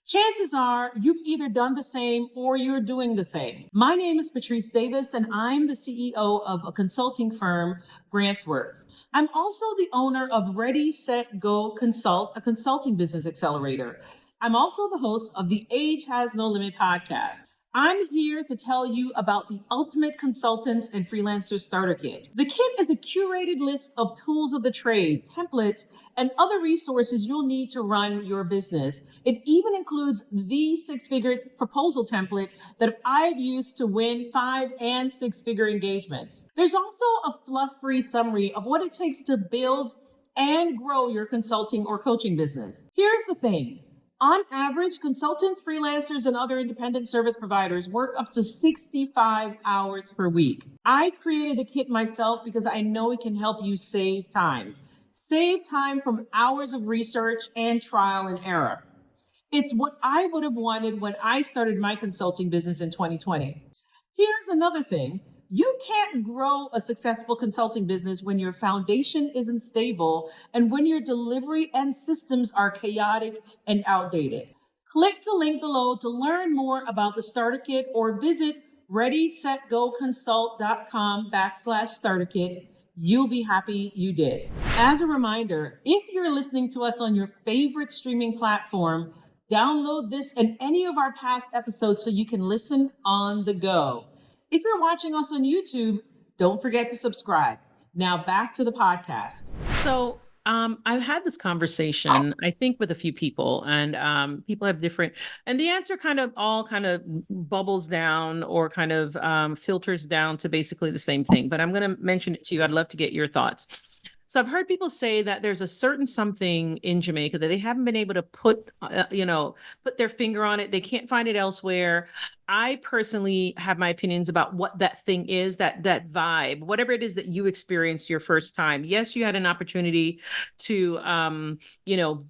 Chances are you've either done the same or you're doing the same. My name is Patrice Davis, and I'm the CEO of a consulting firm, Grantsworth. I'm also the owner of Ready, Set, Go Consult, a consulting business accelerator. I'm also the host of the Age Has No Limit podcast. I'm here to tell you about the Ultimate Consultants and Freelancers Starter Kit. The kit is a curated list of tools of the trade, templates, and other resources you'll need to run your business. It even includes the six-figure proposal template that I've used to win 5 and 6-figure engagements. There's also a fluff-free summary of what it takes to build and grow your consulting or coaching business. Here's the thing. On average, consultants, freelancers, and other independent service providers work up to 65 hours per week. I created the kit myself because I know it can help you save time. Save time from hours of research and trial and error. It's what I would have wanted when I started my consulting business in 2020. Here's another thing. You can't grow a successful consulting business when your foundation isn't stable and when your delivery and systems are chaotic and outdated. Click the link below to learn more about the starter kit or visit readysetgoconsult.com/starter kit. You'll be happy you did. As a reminder, if you're listening to us on your favorite streaming platform, download this and any of our past episodes so you can listen on the go. If you're watching us on YouTube, don't forget to subscribe. Now back to the podcast. So, I've had this conversation, I think, with a few people, and people have different, and the answer kind of bubbles down or kind of filters down to basically the same thing. But I'm going to mention it to you. I'd love to get your thoughts. So I've heard people say that there's a certain something in Jamaica that they haven't been able to put their finger on it. They can't find it elsewhere. I personally have my opinions about what that thing is, that vibe, whatever it is that you experienced your first time. Yes, you had an opportunity to,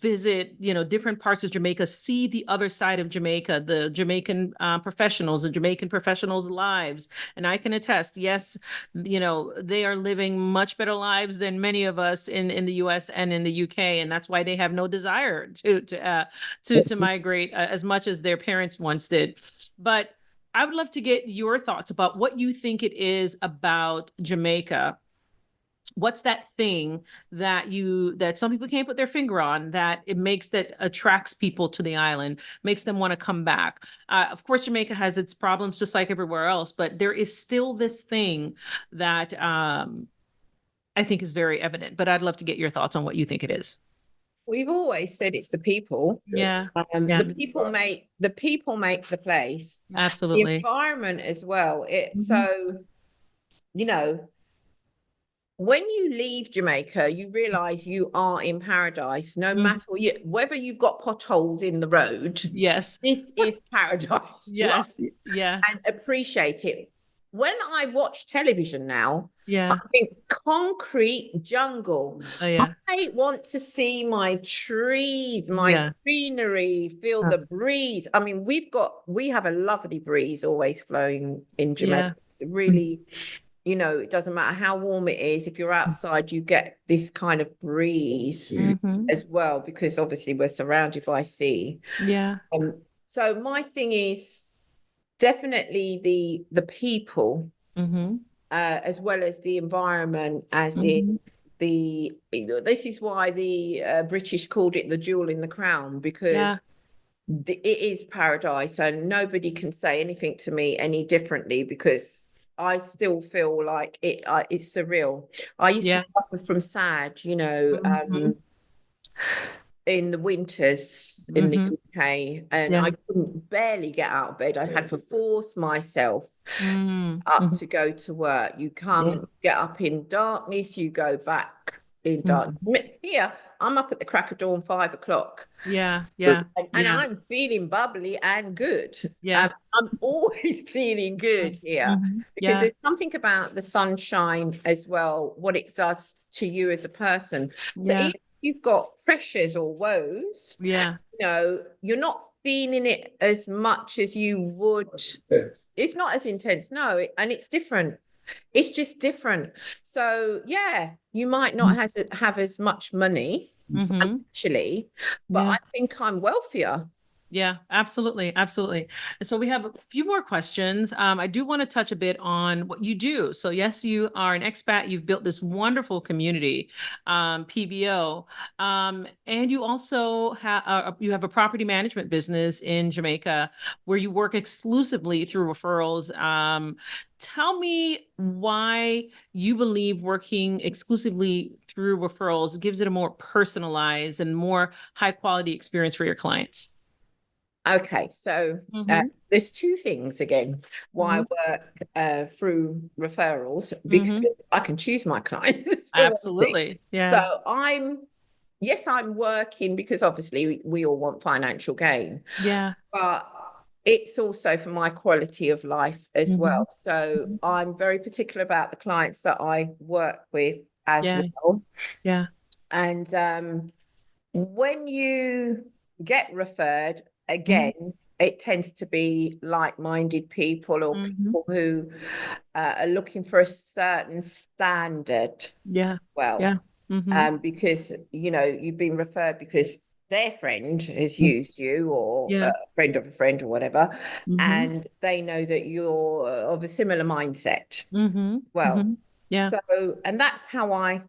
visit, different parts of Jamaica, see the other side of Jamaica, the Jamaican professionals, the Jamaican professionals' lives. And I can attest, yes, they are living much better lives than many of us in the US and in the UK. And that's why they have no desire to migrate as much as their parents once did. But I would love to get your thoughts about what you think it is about Jamaica. What's that thing that some people can't put their finger on, that attracts people to the island, makes them want to come back? Of course, Jamaica has its problems just like everywhere else, but there is still this thing that I think is very evident, but I'd love to get your thoughts on what you think it is. We've always said it's the people. Yeah. Yeah. The people make the place, the Absolutely. environment as well. Mm-hmm. You know, when you leave Jamaica, you realize you are in paradise, no Mm-hmm. matter whether you've got potholes in the road. Yes. This is paradise to us, Yes. Yeah. and appreciate it. When I watch television now, I Yeah. think concrete jungle. Oh, yeah. I want to see my trees, my Yeah. greenery, feel the breeze. I mean, we have a lovely breeze always flowing in Jamaica. Yeah. It's really, it doesn't matter how warm it is. If you're outside, you get this kind of breeze Mm-hmm. as well, because obviously we're surrounded by sea. Yeah. So my thing is definitely the people, Mm-hmm. as well as the environment, as Mm-hmm. in this is why the British called it the jewel in the crown, because Yeah. it is paradise, and nobody can say anything to me any differently, because I still feel like it's surreal. I used to Yeah. suffer from SAD, Mm-hmm. in the winters in the Mm-hmm. UK, and Yeah. I couldn't barely get out of bed. I had to force myself up Mm-hmm. to go to work. You Yeah. get up in darkness, you go back in darkness. Mm-hmm. Here, I'm up at the crack of dawn, 5 o'clock. Yeah. And, Yeah. and Yeah. I'm feeling bubbly and good. Yeah. I'm always feeling good here, Mm-hmm. because Yeah. there's something about the sunshine as well, what it does to you as a person. So Yeah. even if you've got pressures or woes, Yeah. you're not feeling it as much as you would. It's not as intense, no, and it's different. It's just different. So yeah, you might not have as much money Mm-hmm. financially, but Yeah. I think I'm wealthier. Yeah, absolutely. Absolutely. And so we have a few more questions. I do want to touch a bit on what you do. So yes, you are an expat. You've built this wonderful community, PBO, and you also have a property management business in Jamaica where you work exclusively through referrals. Tell me why you believe working exclusively through referrals gives it a more personalized and more high quality experience for your clients. Okay, so Mm-hmm. there's two things again why Mm-hmm. I work through referrals, because Mm-hmm. I can choose my clients for one thing. Absolutely. Yeah. So I'm working because obviously we all want financial gain, Yeah. but it's also for my quality of life as Mm-hmm. well. So I'm very particular about the clients that I work with as Yeah. well. Yeah. And when you get referred, Mm-hmm. again, it tends to be like-minded people, or Mm-hmm. people who are looking for a certain standard. Yeah. Well, Yeah. Mm-hmm. because you've been referred because their friend has used you, or Yeah. a friend of a friend or whatever, Mm-hmm. and they know that you're of a similar mindset. Mm-hmm. Well, Mm-hmm. Yeah. so, and that's how uh,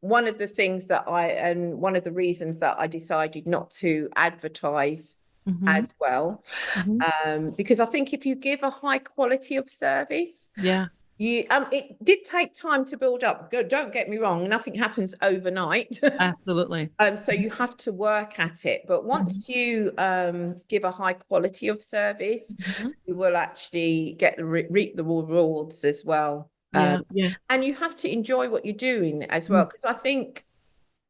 one of the things and one of the reasons that I decided not to advertise Mm-hmm. as well, Mm-hmm. because I think if you give a high quality of service, Yeah. it did take time to build up. Don't get me wrong, nothing happens overnight. Absolutely. So you have to work at it. But Mm-hmm. once you give a high quality of service, Mm-hmm. you will actually reap the rewards as well. Yeah. Yeah. And you have to enjoy what you're doing as well. Because I think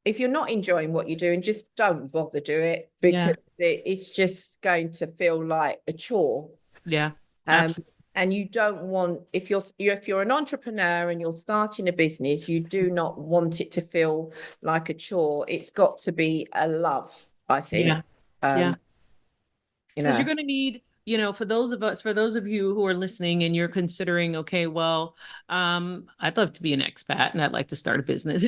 if you're not enjoying what you're doing, just don't bother do it, Yeah. because it's just going to feel like a chore. Yeah. Um, Absolutely. and you don't want, if you're an entrepreneur and you're starting a business, you do not want it to feel like a chore. It's got to be a love, I think. Yeah. Yeah. You Because you're know. going to need, for those of you who are listening and you're considering, okay, well, I'd love to be an expat and I'd like to start a business.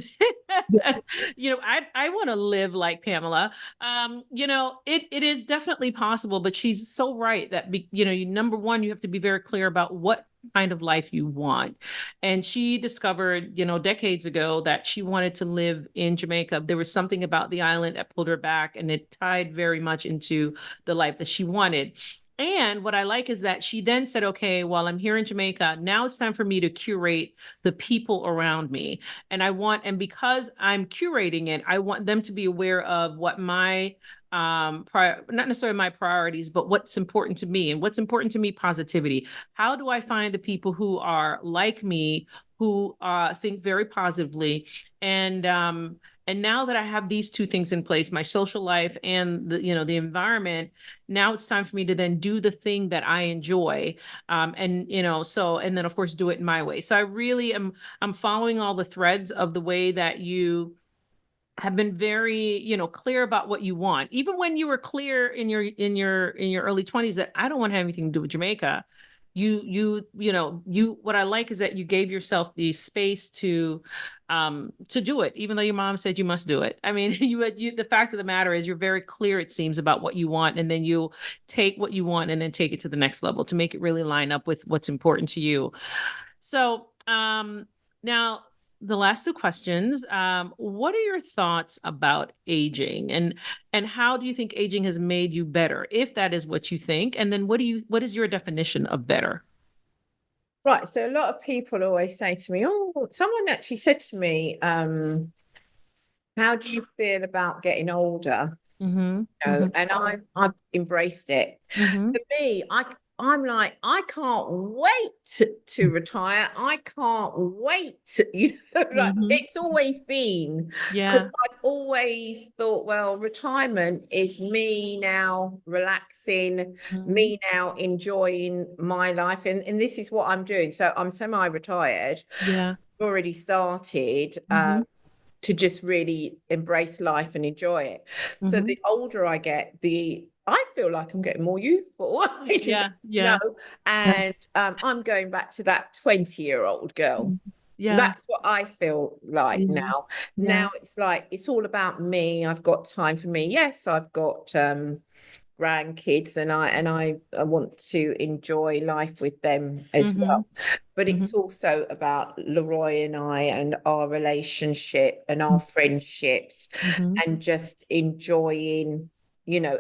I want to live like Pamela. It is definitely possible, but she's so right that, number one, you have to be very clear about what kind of life you want. And she discovered, decades ago that she wanted to live in Jamaica. There was something about the island that pulled her back, and it tied very much into the life that she wanted. And what I like is that she then said, okay, while I'm here in Jamaica, now it's time for me to curate the people around me. And because I'm curating it, I want them to be aware of what my not necessarily my priorities, but what's important to me. And what's important to me, positivity. How do I find the people who are like me, who think very positively? And now that I have these two things in place, my social life and the environment, now it's time for me to then do the thing that I enjoy. And then of course do it in my way. So I really I'm following all the threads of the way that you have been very, clear about what you want. Even when you were clear in your early 20s that I don't want to have anything to do with Jamaica. What I like is that you gave yourself the space to do it, even though your mom said you must do it. I mean, the fact of the matter is you're very clear, it seems, about what you want, and then you take what you want and then take it to the next level to make it really line up with what's important to you. So now the last two questions. What are your thoughts about aging, and how do you think aging has made you better, if that is what you think? And then what is your definition of better? Right. So a lot of people always say to me, oh, someone actually said to me, how do you feel about getting older? Mm-hmm. And I've embraced it. Mm-hmm. For me, I'm like, I can't wait to retire. I can't wait. Like Mm-hmm. it's always been, because Yeah. I've always thought, well, retirement is me now relaxing, Mm-hmm. me now enjoying my life. And this is what I'm doing. So I'm semi-retired, Yeah. already started. Mm-hmm. To just really embrace life and enjoy it. So Mm-hmm. the older I get, I feel like I'm getting more youthful. I didn't Yeah. know. Yeah. And I'm going back to that 20-year-old girl. Yeah. That's what I feel like Yeah. now. Yeah. Now it's like it's all about me. I've got time for me. Yes, I've got grandkids, and I want to enjoy life with them as Mm-hmm. well. But Mm-hmm. it's also about Leroy and I and our relationship and our friendships, Mm-hmm. and just enjoying,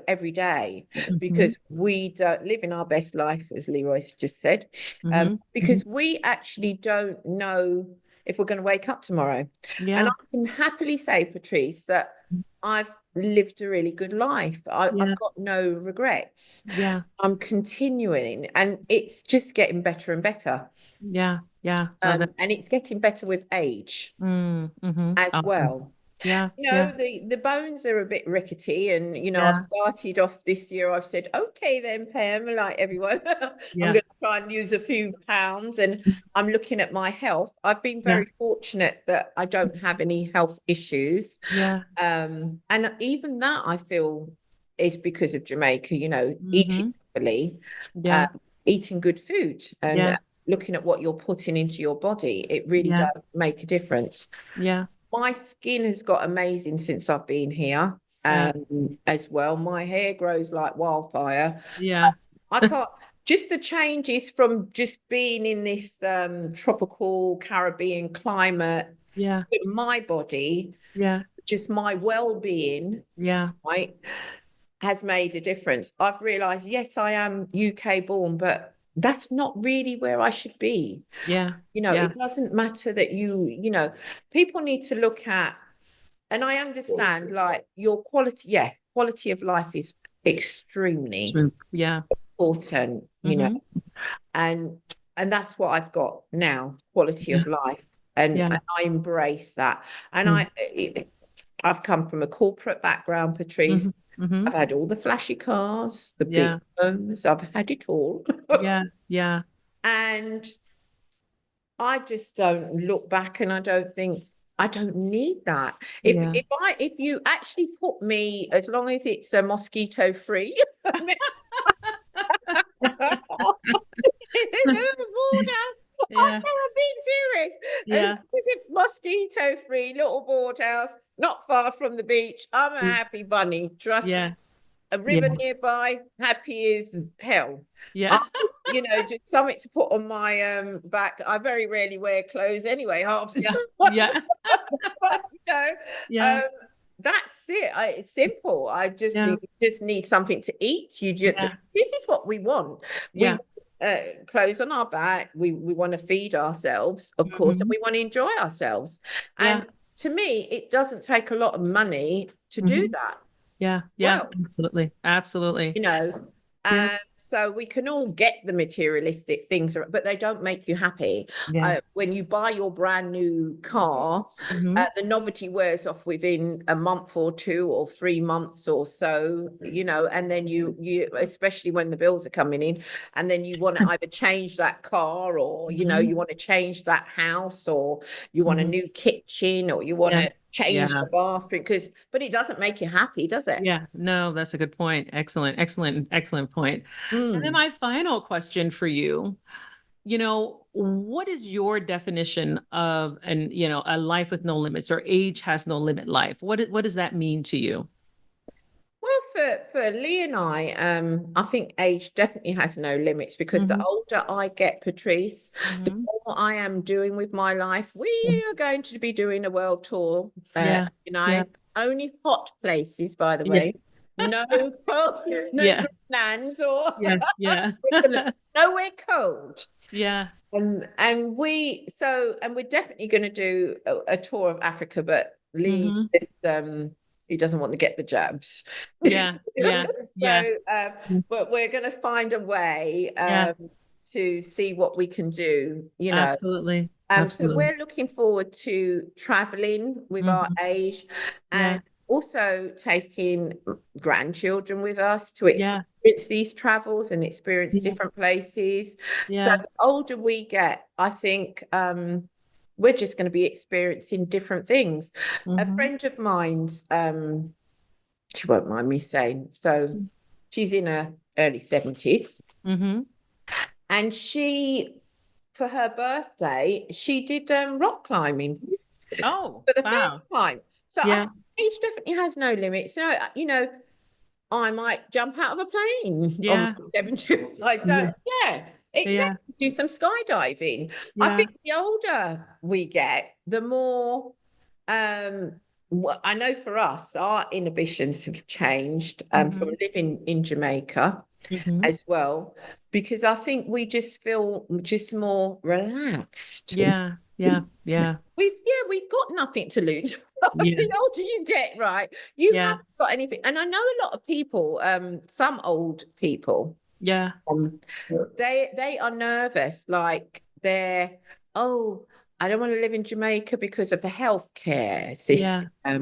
every day, Mm-hmm. because we don't live in our best life, as Leroy's just said, Mm-hmm. because we actually don't know if we're going to wake up tomorrow. And Yeah. I can happily say, Patrice, that I've lived a really good life. I've Yeah. got no regrets. Yeah. I'm continuing, and it's just getting better and better. Yeah. Yeah. So that. And it's getting better with age Mm-hmm. as Awesome. well. Yeah. Yeah. The bones are a bit rickety, and I've Yeah. started off this year. I've said, okay, then, Pam, like everyone, I'm Yeah. going to try and lose a few pounds, and I'm looking at my health. I've been Yeah. very fortunate that I don't have any health issues, Yeah. and even that I feel is because of Jamaica. Eating Mm-hmm. properly, Yeah. eating good food, and Yeah. looking at what you're putting into your body. It really Yeah. does make a difference. Yeah. My skin has got amazing since I've been here, Yeah. as well. My hair grows like wildfire. Yeah. I can't, just the changes from just being in this tropical Caribbean climate, Yeah. in my body, Yeah. just my well-being, Yeah. right, has made a difference. I've realized, yes, I am UK born, but that's not really where I should be. Yeah. Yeah. It doesn't matter that people need to look at, and I understand, like, your quality of life is extremely Yeah. important, Mm-hmm. and that's what I've got now, quality Yeah. of life, and Yeah. I embrace that. And Mm-hmm. I've come from a corporate background, Mm-hmm. Patrice. Mm-hmm. I've had all the flashy cars, the big Yeah. homes. I've had it all. Yeah. Yeah. And I just don't look back, and I don't think I don't need that. If Yeah. if you actually put me, as long as it's a mosquito free, Yeah. I'm being serious. As Yeah. long as it's mosquito free, little board house, not far from the beach, I'm a happy bunny. Trust me. Yeah. A Yeah. river nearby, happy as hell. Yeah. Just something to put on my back. I very rarely wear clothes anyway, half the Yeah. time. Yeah. But, Yeah. that's it. It's simple. I just Yeah. just need something to eat. You just Yeah. This is what we want. We Yeah. want, clothes on our back. We want to feed ourselves, of course, and Mhm. we want to enjoy ourselves. Yeah. And to me, it doesn't take a lot of money to do Mhm. that. Yeah. Yeah. Well, Absolutely. Absolutely. you know, Yeah. so we can all get the materialistic things, but they don't make you happy. Yeah. When you buy your brand new car, Mhm. the novelty wears off within a month or 2 or 3 months or so, and then you especially when the bills are coming in, and then you want to either change that car, or Mhm. you want to change that house, or you want a Mhm. new kitchen, or you want Yeah. to change Yeah. the bathroom, but it doesn't make you happy, does it? Yeah. No, that's a good point. Excellent. Excellent. Excellent point. And then Mm. my final question for you, what is your definition of a life with no limits, or age has no limit life? What does that mean to you? Well, for Lee and I think age definitely has no limits, because the Hmm. older I get, Patrice, the Hmm. more I am doing with my life. We are going to be doing a world tour, Yeah. Yeah. only hot places, by the Yeah. way. No cold, no Yeah. Greenlands, or Yeah. Yeah. nowhere cold. Yeah. And we're definitely going to do a tour of Africa, but Lee Hmm. is he doesn't want to get the jabs. Yeah. Yeah. Yeah. So, but we're going to find a way Yeah. to see what we can do. Absolutely. So Absolutely. we're looking forward to traveling with our Hmm. age, Yeah. and also taking grandchildren with us to Yeah. experience these travels and experience Yeah. different places. So Yeah. the older we get, I think we're just going to be experiencing different things. A Hmm. friend of mine's, she won't mind me saying, so she's in her early 70s, Hmm. and for her birthday, she did rock climbing Oh, for the first wow. time. So I Yeah. think age definitely has no limits. No, I might jump out of a plane on Yeah. my 70th. I Yeah. don't, yeah, Yeah. exactly. Do some skydiving. I Yeah. think the older we get, the more I know for us, our inhibitions have changed from Hmm. living in Jamaica Hmm. as well, because I think we just feel just more relaxed. Yeah. Yeah. Yeah. We've got nothing to lose. Yeah. The older you get, right, you Yeah. haven't got anything. And I know a lot of people, some old people, Yeah. um, they are nervous, like oh, I don't want to live in Jamaica because of the healthcare system, Yeah.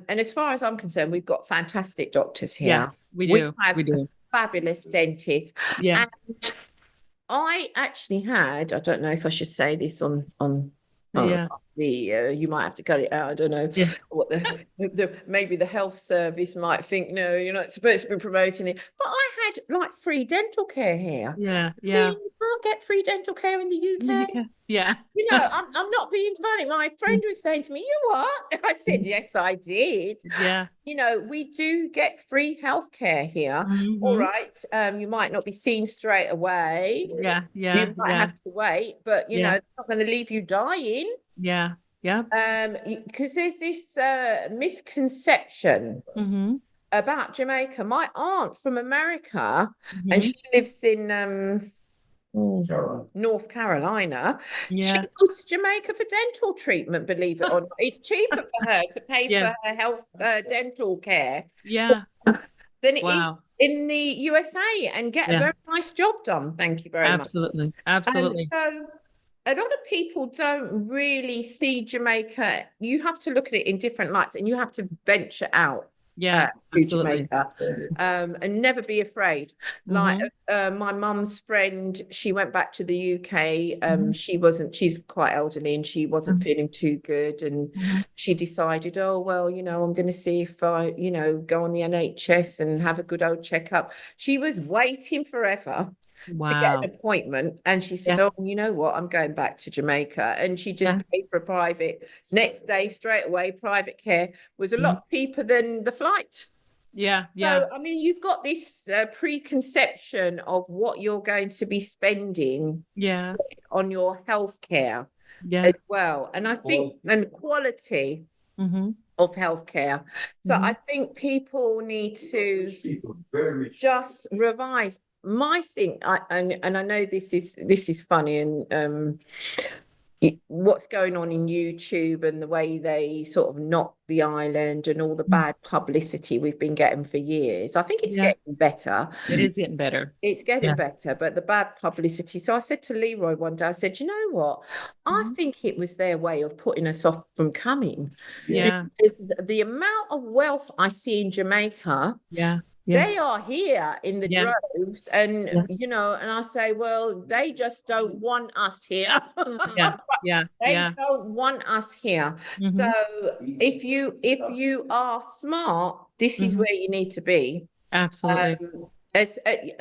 and as far as I'm concerned, we've got fantastic doctors here. Yes, we We do. have We a do. fabulous dentist, and Yes. I actually had, I don't know if I should say this on Yeah. the you might have to cut it out. I don't know Yeah. what maybe the health service might think, no, you're not supposed to be promoting it. But I had like free dental care here. Yeah. I mean, Yeah. you can't get free dental care in the UK. Yeah. Yeah. I'm not being funny. My friend was saying to me, "You what?" I said, "Yes, I did." Yeah. We do get free healthcare here. All Hmm. right. You might not be seen straight away. Yeah. Yeah. You might Yeah. have to wait, but Yeah. it's not going to leave you dying. Yeah. Yeah. Because there's this misconception Hmm. about Jamaica. My aunt from America, and Hmm. she lives in North Carolina. She Yeah. goes to Jamaica for dental treatment, believe it or not. It's cheaper for her to pay Yeah. for her health dental care Yeah. than it is Wow. in the USA, and get a Yeah. very nice job done. Thank you very much. Absolutely. And Absolutely. so a lot of people don't really see Jamaica. You have to look at it in different lights, and you have to venture out Yeah. to Absolutely. Jamaica, and never be afraid. Like Hmm. my mum's friend, she went back to the UK. Hmm. She's quite elderly, and she wasn't feeling too good. And Hmm. she decided, oh, well, I'm going to see if I, go on the NHS and have a good old checkup. She was waiting forever to get Wow. an appointment, and she said, Yeah. oh, you know what, I'm going back to Jamaica. And she just Yeah. paid for a private, next day straight away. Private care was a Mhm. lot cheaper than the flight. Yeah. Yeah. So I mean, you've got this preconception of what you're going to be spending Yeah. on your healthcare Yeah. as well. And I think, and quality, of healthcare. So I think people need to just revise. My thing, and I know this is funny, and what's going on in YouTube and the way they sort of knock the island and all the bad publicity we've been getting for years. I think it's getting better. It is getting better. It's getting better, but the bad publicity. So I said to Leroy one day, I said, you know what? I think it was their way of putting us off from coming. Yeah. Because the amount of wealth I see in Jamaica, they are here in the droves, and you know, and I say, well, they just don't want us here. They don't want us here. So if you are smart, this is where you need to be. Absolutely.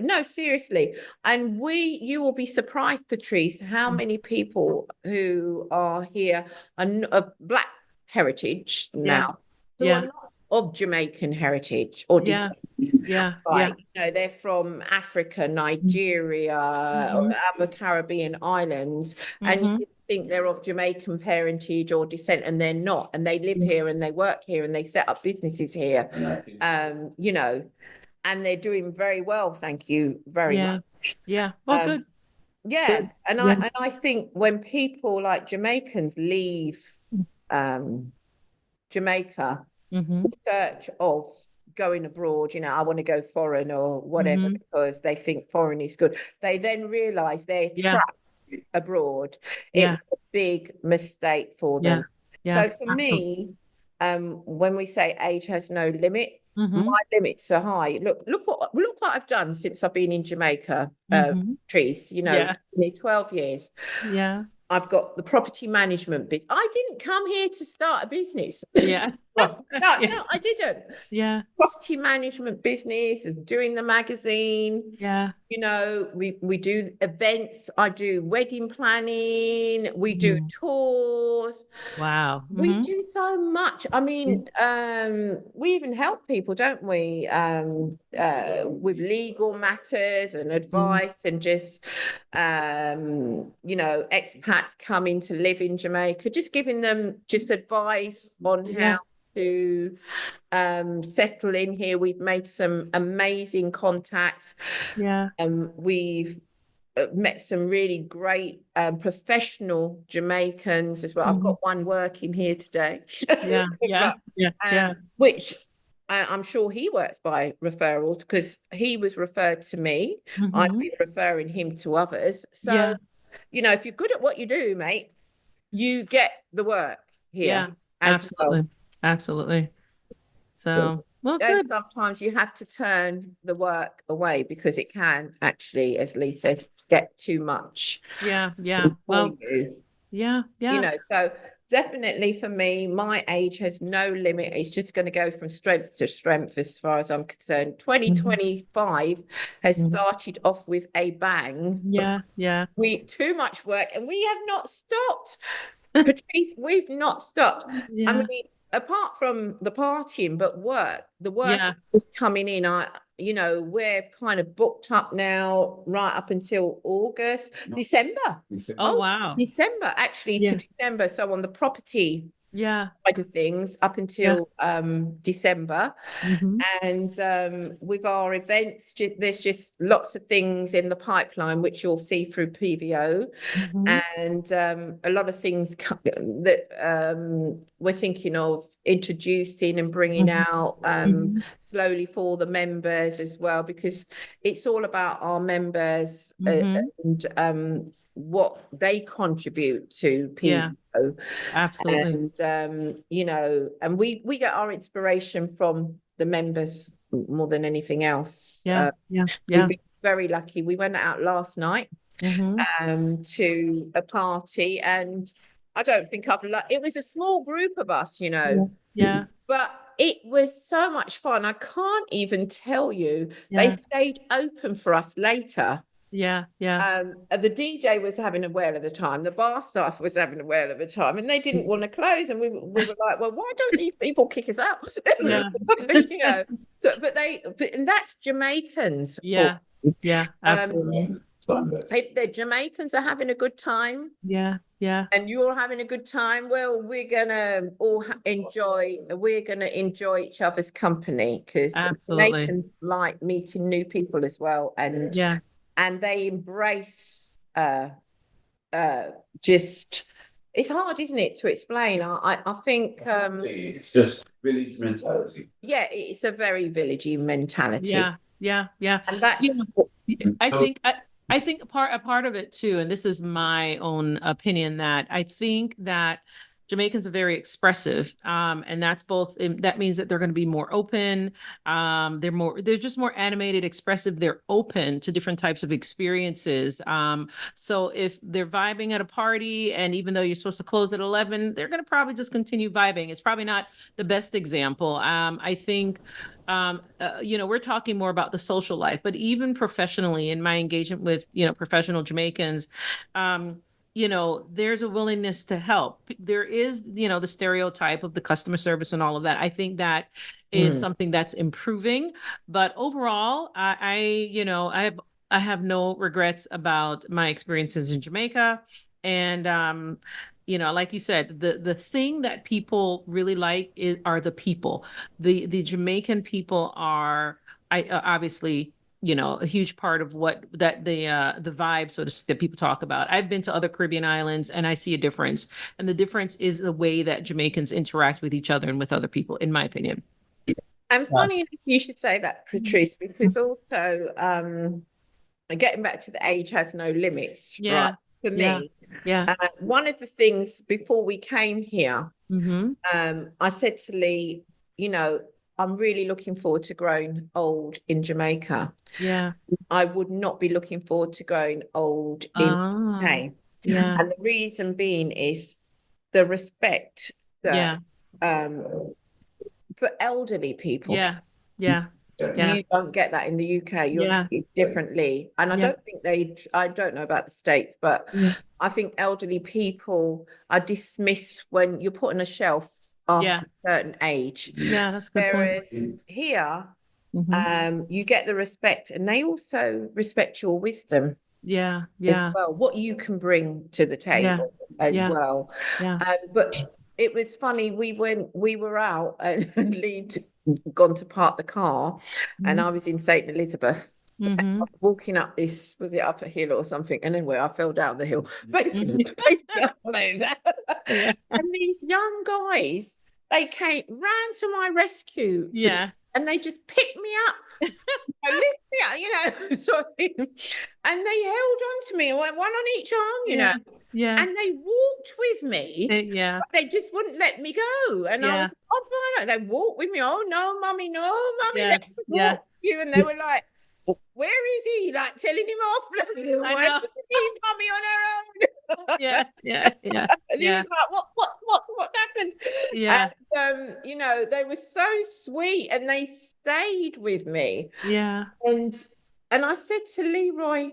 No, seriously. And you will be surprised, Patrice, how many people who are here are Black heritage now, who are not of Jamaican heritage or descent. Right. You know, they're from Africa, Nigeria, or other Caribbean islands, and you think they're of Jamaican parentage or descent, and they're not. And they live here and they work here and they set up businesses here. You know, and they're doing very well. Thank you very much. Yeah. Well, good. Yeah. Good. And I think when people like Jamaicans leave Jamaica in search of going abroad, you know, I want to go foreign or whatever, because they think foreign is good, they then realize they're trapped abroad. It's a big mistake for them. So for me, when we say age has no limit, my limits are high. Look what I've done since I've been in Jamaica, Patrice, you know, 12 years. I've got the property management business. I didn't come here to start a business. No, I didn't. Property management business, doing the magazine. You know, we do events. I do wedding planning. We do tours. Wow. We do so much. I mean, we even help people, don't we? With legal matters and advice, and just, you know, expats coming to live in Jamaica, just giving them just advice on how to settle in here. We've made some amazing contacts. We've met some really great professional Jamaicans as well. I've got one working here today. Which I'm sure he works by referrals, because he was referred to me. I've been referring him to others. So, you know, if you're good at what you do, mate, you get the work here. Absolutely. So, well, good. And sometimes you have to turn the work away, because it can actually, as Lee said, get too much. Well, you know, so definitely for me, my age has no limit. It's just going to go from strength to strength as far as I'm concerned. 2025 has started off with a bang. We too much work, and we have not stopped. Patrice, we've not stopped. I mean, apart from the partying, but the work is coming in. You know, we're kind of booked up now, right up until December. Oh, wow. December, actually, to December. So on the property side of things, up until December. And with our events, there's just lots of things in the pipeline, which you'll see through PVO. And a lot of things that we're thinking of introducing and bringing out slowly for the members as well, because it's all about our members and what they contribute to PVO. Absolutely. And you know, and we get our inspiration from the members more than anything else. We've been very lucky. We went out last night to a party, and I don't think it was a small group of us, you know. But it was so much fun. I can't even tell you. They stayed open for us later. The DJ was having a whale of a time. The bar staff was having a whale of a time, and they didn't want to close. And we were like, well, why don't these people kick us out? You know. So, and that's Jamaicans. Absolutely. If the Jamaicans are having a good time, Yeah. Yeah. and you're having a good time, well, we're gonna all enjoy each other's company, because Absolutely. Jamaicans like meeting new people as well, and Yeah. they embrace just, it's hard, isn't it, to explain. I think It's just village mentality. yeah, it's a very villagey mentality. Yeah. Yeah. Yeah. And that's I think I think a part of it too, and this is my own opinion, that I think that Jamaicans are very expressive, and that's both. That means that they're going to be more open. They're just more animated, expressive. They're open to different types of experiences. So if they're vibing at a party, and even though you're supposed to close at 11, they're going to probably just continue vibing. It's probably not the best example. I think we're talking more about the social life, but even professionally, in my engagement with, professional Jamaicans, there's a willingness to help. There is, the stereotype of the customer service and all of that. I think that is something that's improving, but overall, I have no regrets about my experiences in Jamaica. And, like you said, the thing that people really like are the people. The Jamaican people are, obviously, a huge part of what the vibe, so to speak, that people talk about. I've been to other Caribbean islands, and I see a difference. And the difference is the way that Jamaicans interact with each other and with other people, in my opinion. And funny enough, you should say that, Patrice, because also getting back to the age has no limits, Yeah. right? For me, Yeah. one of the things before we came here, I said to Lee, I'm really looking forward to growing old in Jamaica. Yeah. I would not be looking forward to growing old in UK. Yeah. And the reason being is the respect that for elderly people. Yeah. You don't get that in the UK. You're treated differently. And I don't think I don't know about the States, but I think elderly people are dismissed when you're put on a shelf after a certain age. Yeah, that's a good Whereas point. here, you get the respect, and they also respect your wisdom. As well, what you can bring to the table as well. But it was funny, we were out and Lee'd gone to park the car, and I was in St. Elizabeth, walking up this, was it up a hill or something, and anyway I fell down the hill. Basically, and these young guys, they ran to my rescue, and they just picked me up and lift me up, sort of thing. And they held on to me, one on each arm, and they walked with me. But they just wouldn't let me go. And I was, they walked with me. Oh no, mummy, let's walk you. And they were like, where is he? Like telling him off. Why doesn't he mummy on her own? And he was like, what's happened? And they were so sweet, and they stayed with me. And I said to Leroy,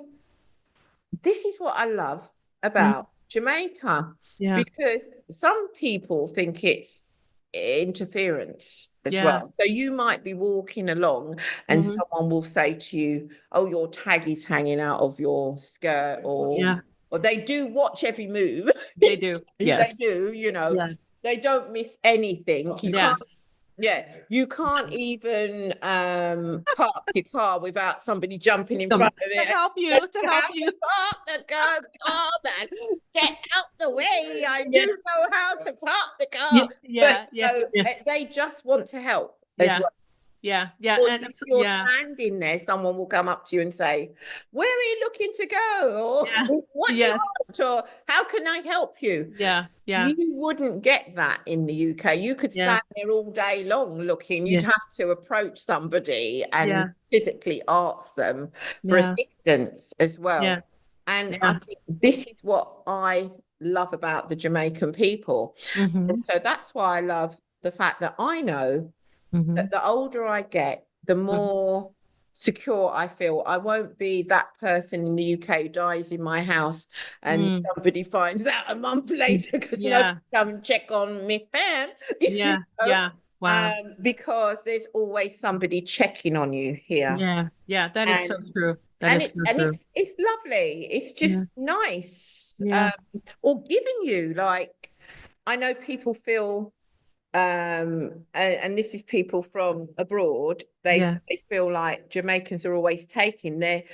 this is what I love about Jamaica, because some people think it's interference as well. So you might be walking along and someone will say to you, oh, your tag is hanging out of your skirt, or they do watch every move. They do. Yes. They do, they don't miss anything. You can't even park your car without somebody jumping in front of it to help you. Park the car, man. Get out the way. I do know how to park the car. They just want to help as well. Or And if you're standing there, someone will come up to you and say, where are you looking to go? Or what do you want? Or how can I help you? You wouldn't get that in the UK. You could stand there all day long looking. You'd have to approach somebody and physically ask them for assistance as well. And I think this is what I love about the Jamaican people. And so that's why I love the fact that I know that the older I get, the more secure I feel. I won't be that person in the UK who dies in my house and somebody finds out a month later because nobody come and check on Miss Pam. Wow. Because there's always somebody checking on you here. That is so true. That is so true. It's lovely. It's just nice. Yeah. Or giving you, like, I know people feel, and this is people from abroad, they feel like Jamaicans are always taking. They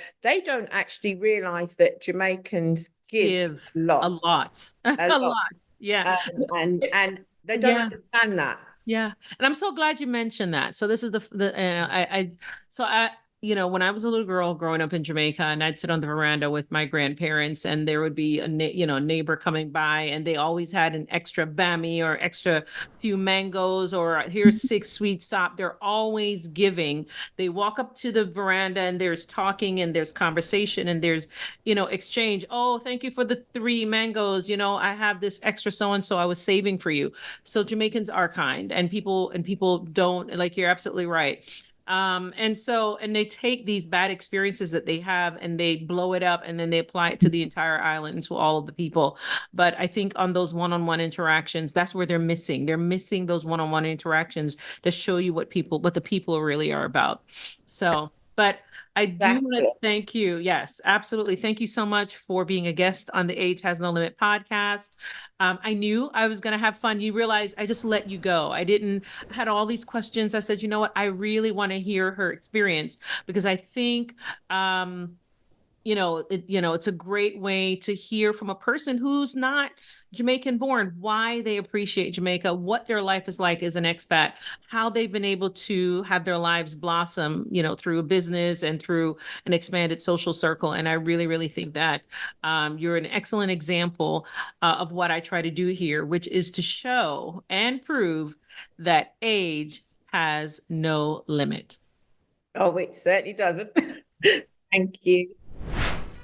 don't actually realize that Jamaicans give a lot. A lot. A lot. Yeah. And they don't understand that. Yeah. And I'm so glad you mentioned that. So this is when I was a little girl growing up in Jamaica, and I'd sit on the veranda with my grandparents, and there would be a neighbor coming by, and they always had an extra bammy or extra few mangoes, or here's 6 sweet sop. They're always giving. They walk up to the veranda, and there's talking, and there's conversation, and there's, exchange. Oh, thank you for the 3 mangoes. I have this extra so-and-so I was saving for you. So Jamaicans are kind, and people don't, like, you're absolutely right. And they take these bad experiences that they have, and they blow it up, and then they apply it to the entire island, to all of the people. But I think on those one-on-one interactions, that's where they're missing. They're missing those one-on-one interactions to show you what the people really are about. So, but I do want to thank you. Yes, absolutely. Thank you so much for being a guest on the Age Has No Limit podcast. I knew I was going to have fun. You realize I just let you go. I had all these questions. I said, you know what? I really want to hear her experience, because I think, it's a great way to hear from a person who's not Jamaican born, why they appreciate Jamaica, what their life is like as an expat, how they've been able to have their lives blossom, through a business and through an expanded social circle. And I really, really think that you're an excellent example of what I try to do here, which is to show and prove that age has no limit. Oh, it certainly doesn't. Thank you.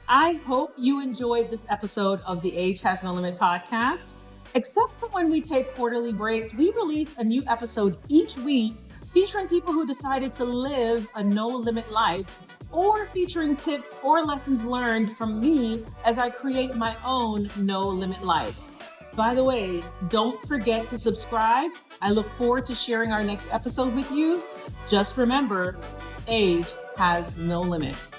I hope you enjoyed this episode of the Age Has No Limit podcast. Except for when we take quarterly breaks, we release a new episode each week featuring people who decided to live a no-limit life, or featuring tips or lessons learned from me as I create my own no-limit life. By the way, don't forget to subscribe. I look forward to sharing our next episode with you. Just remember, age has no limit.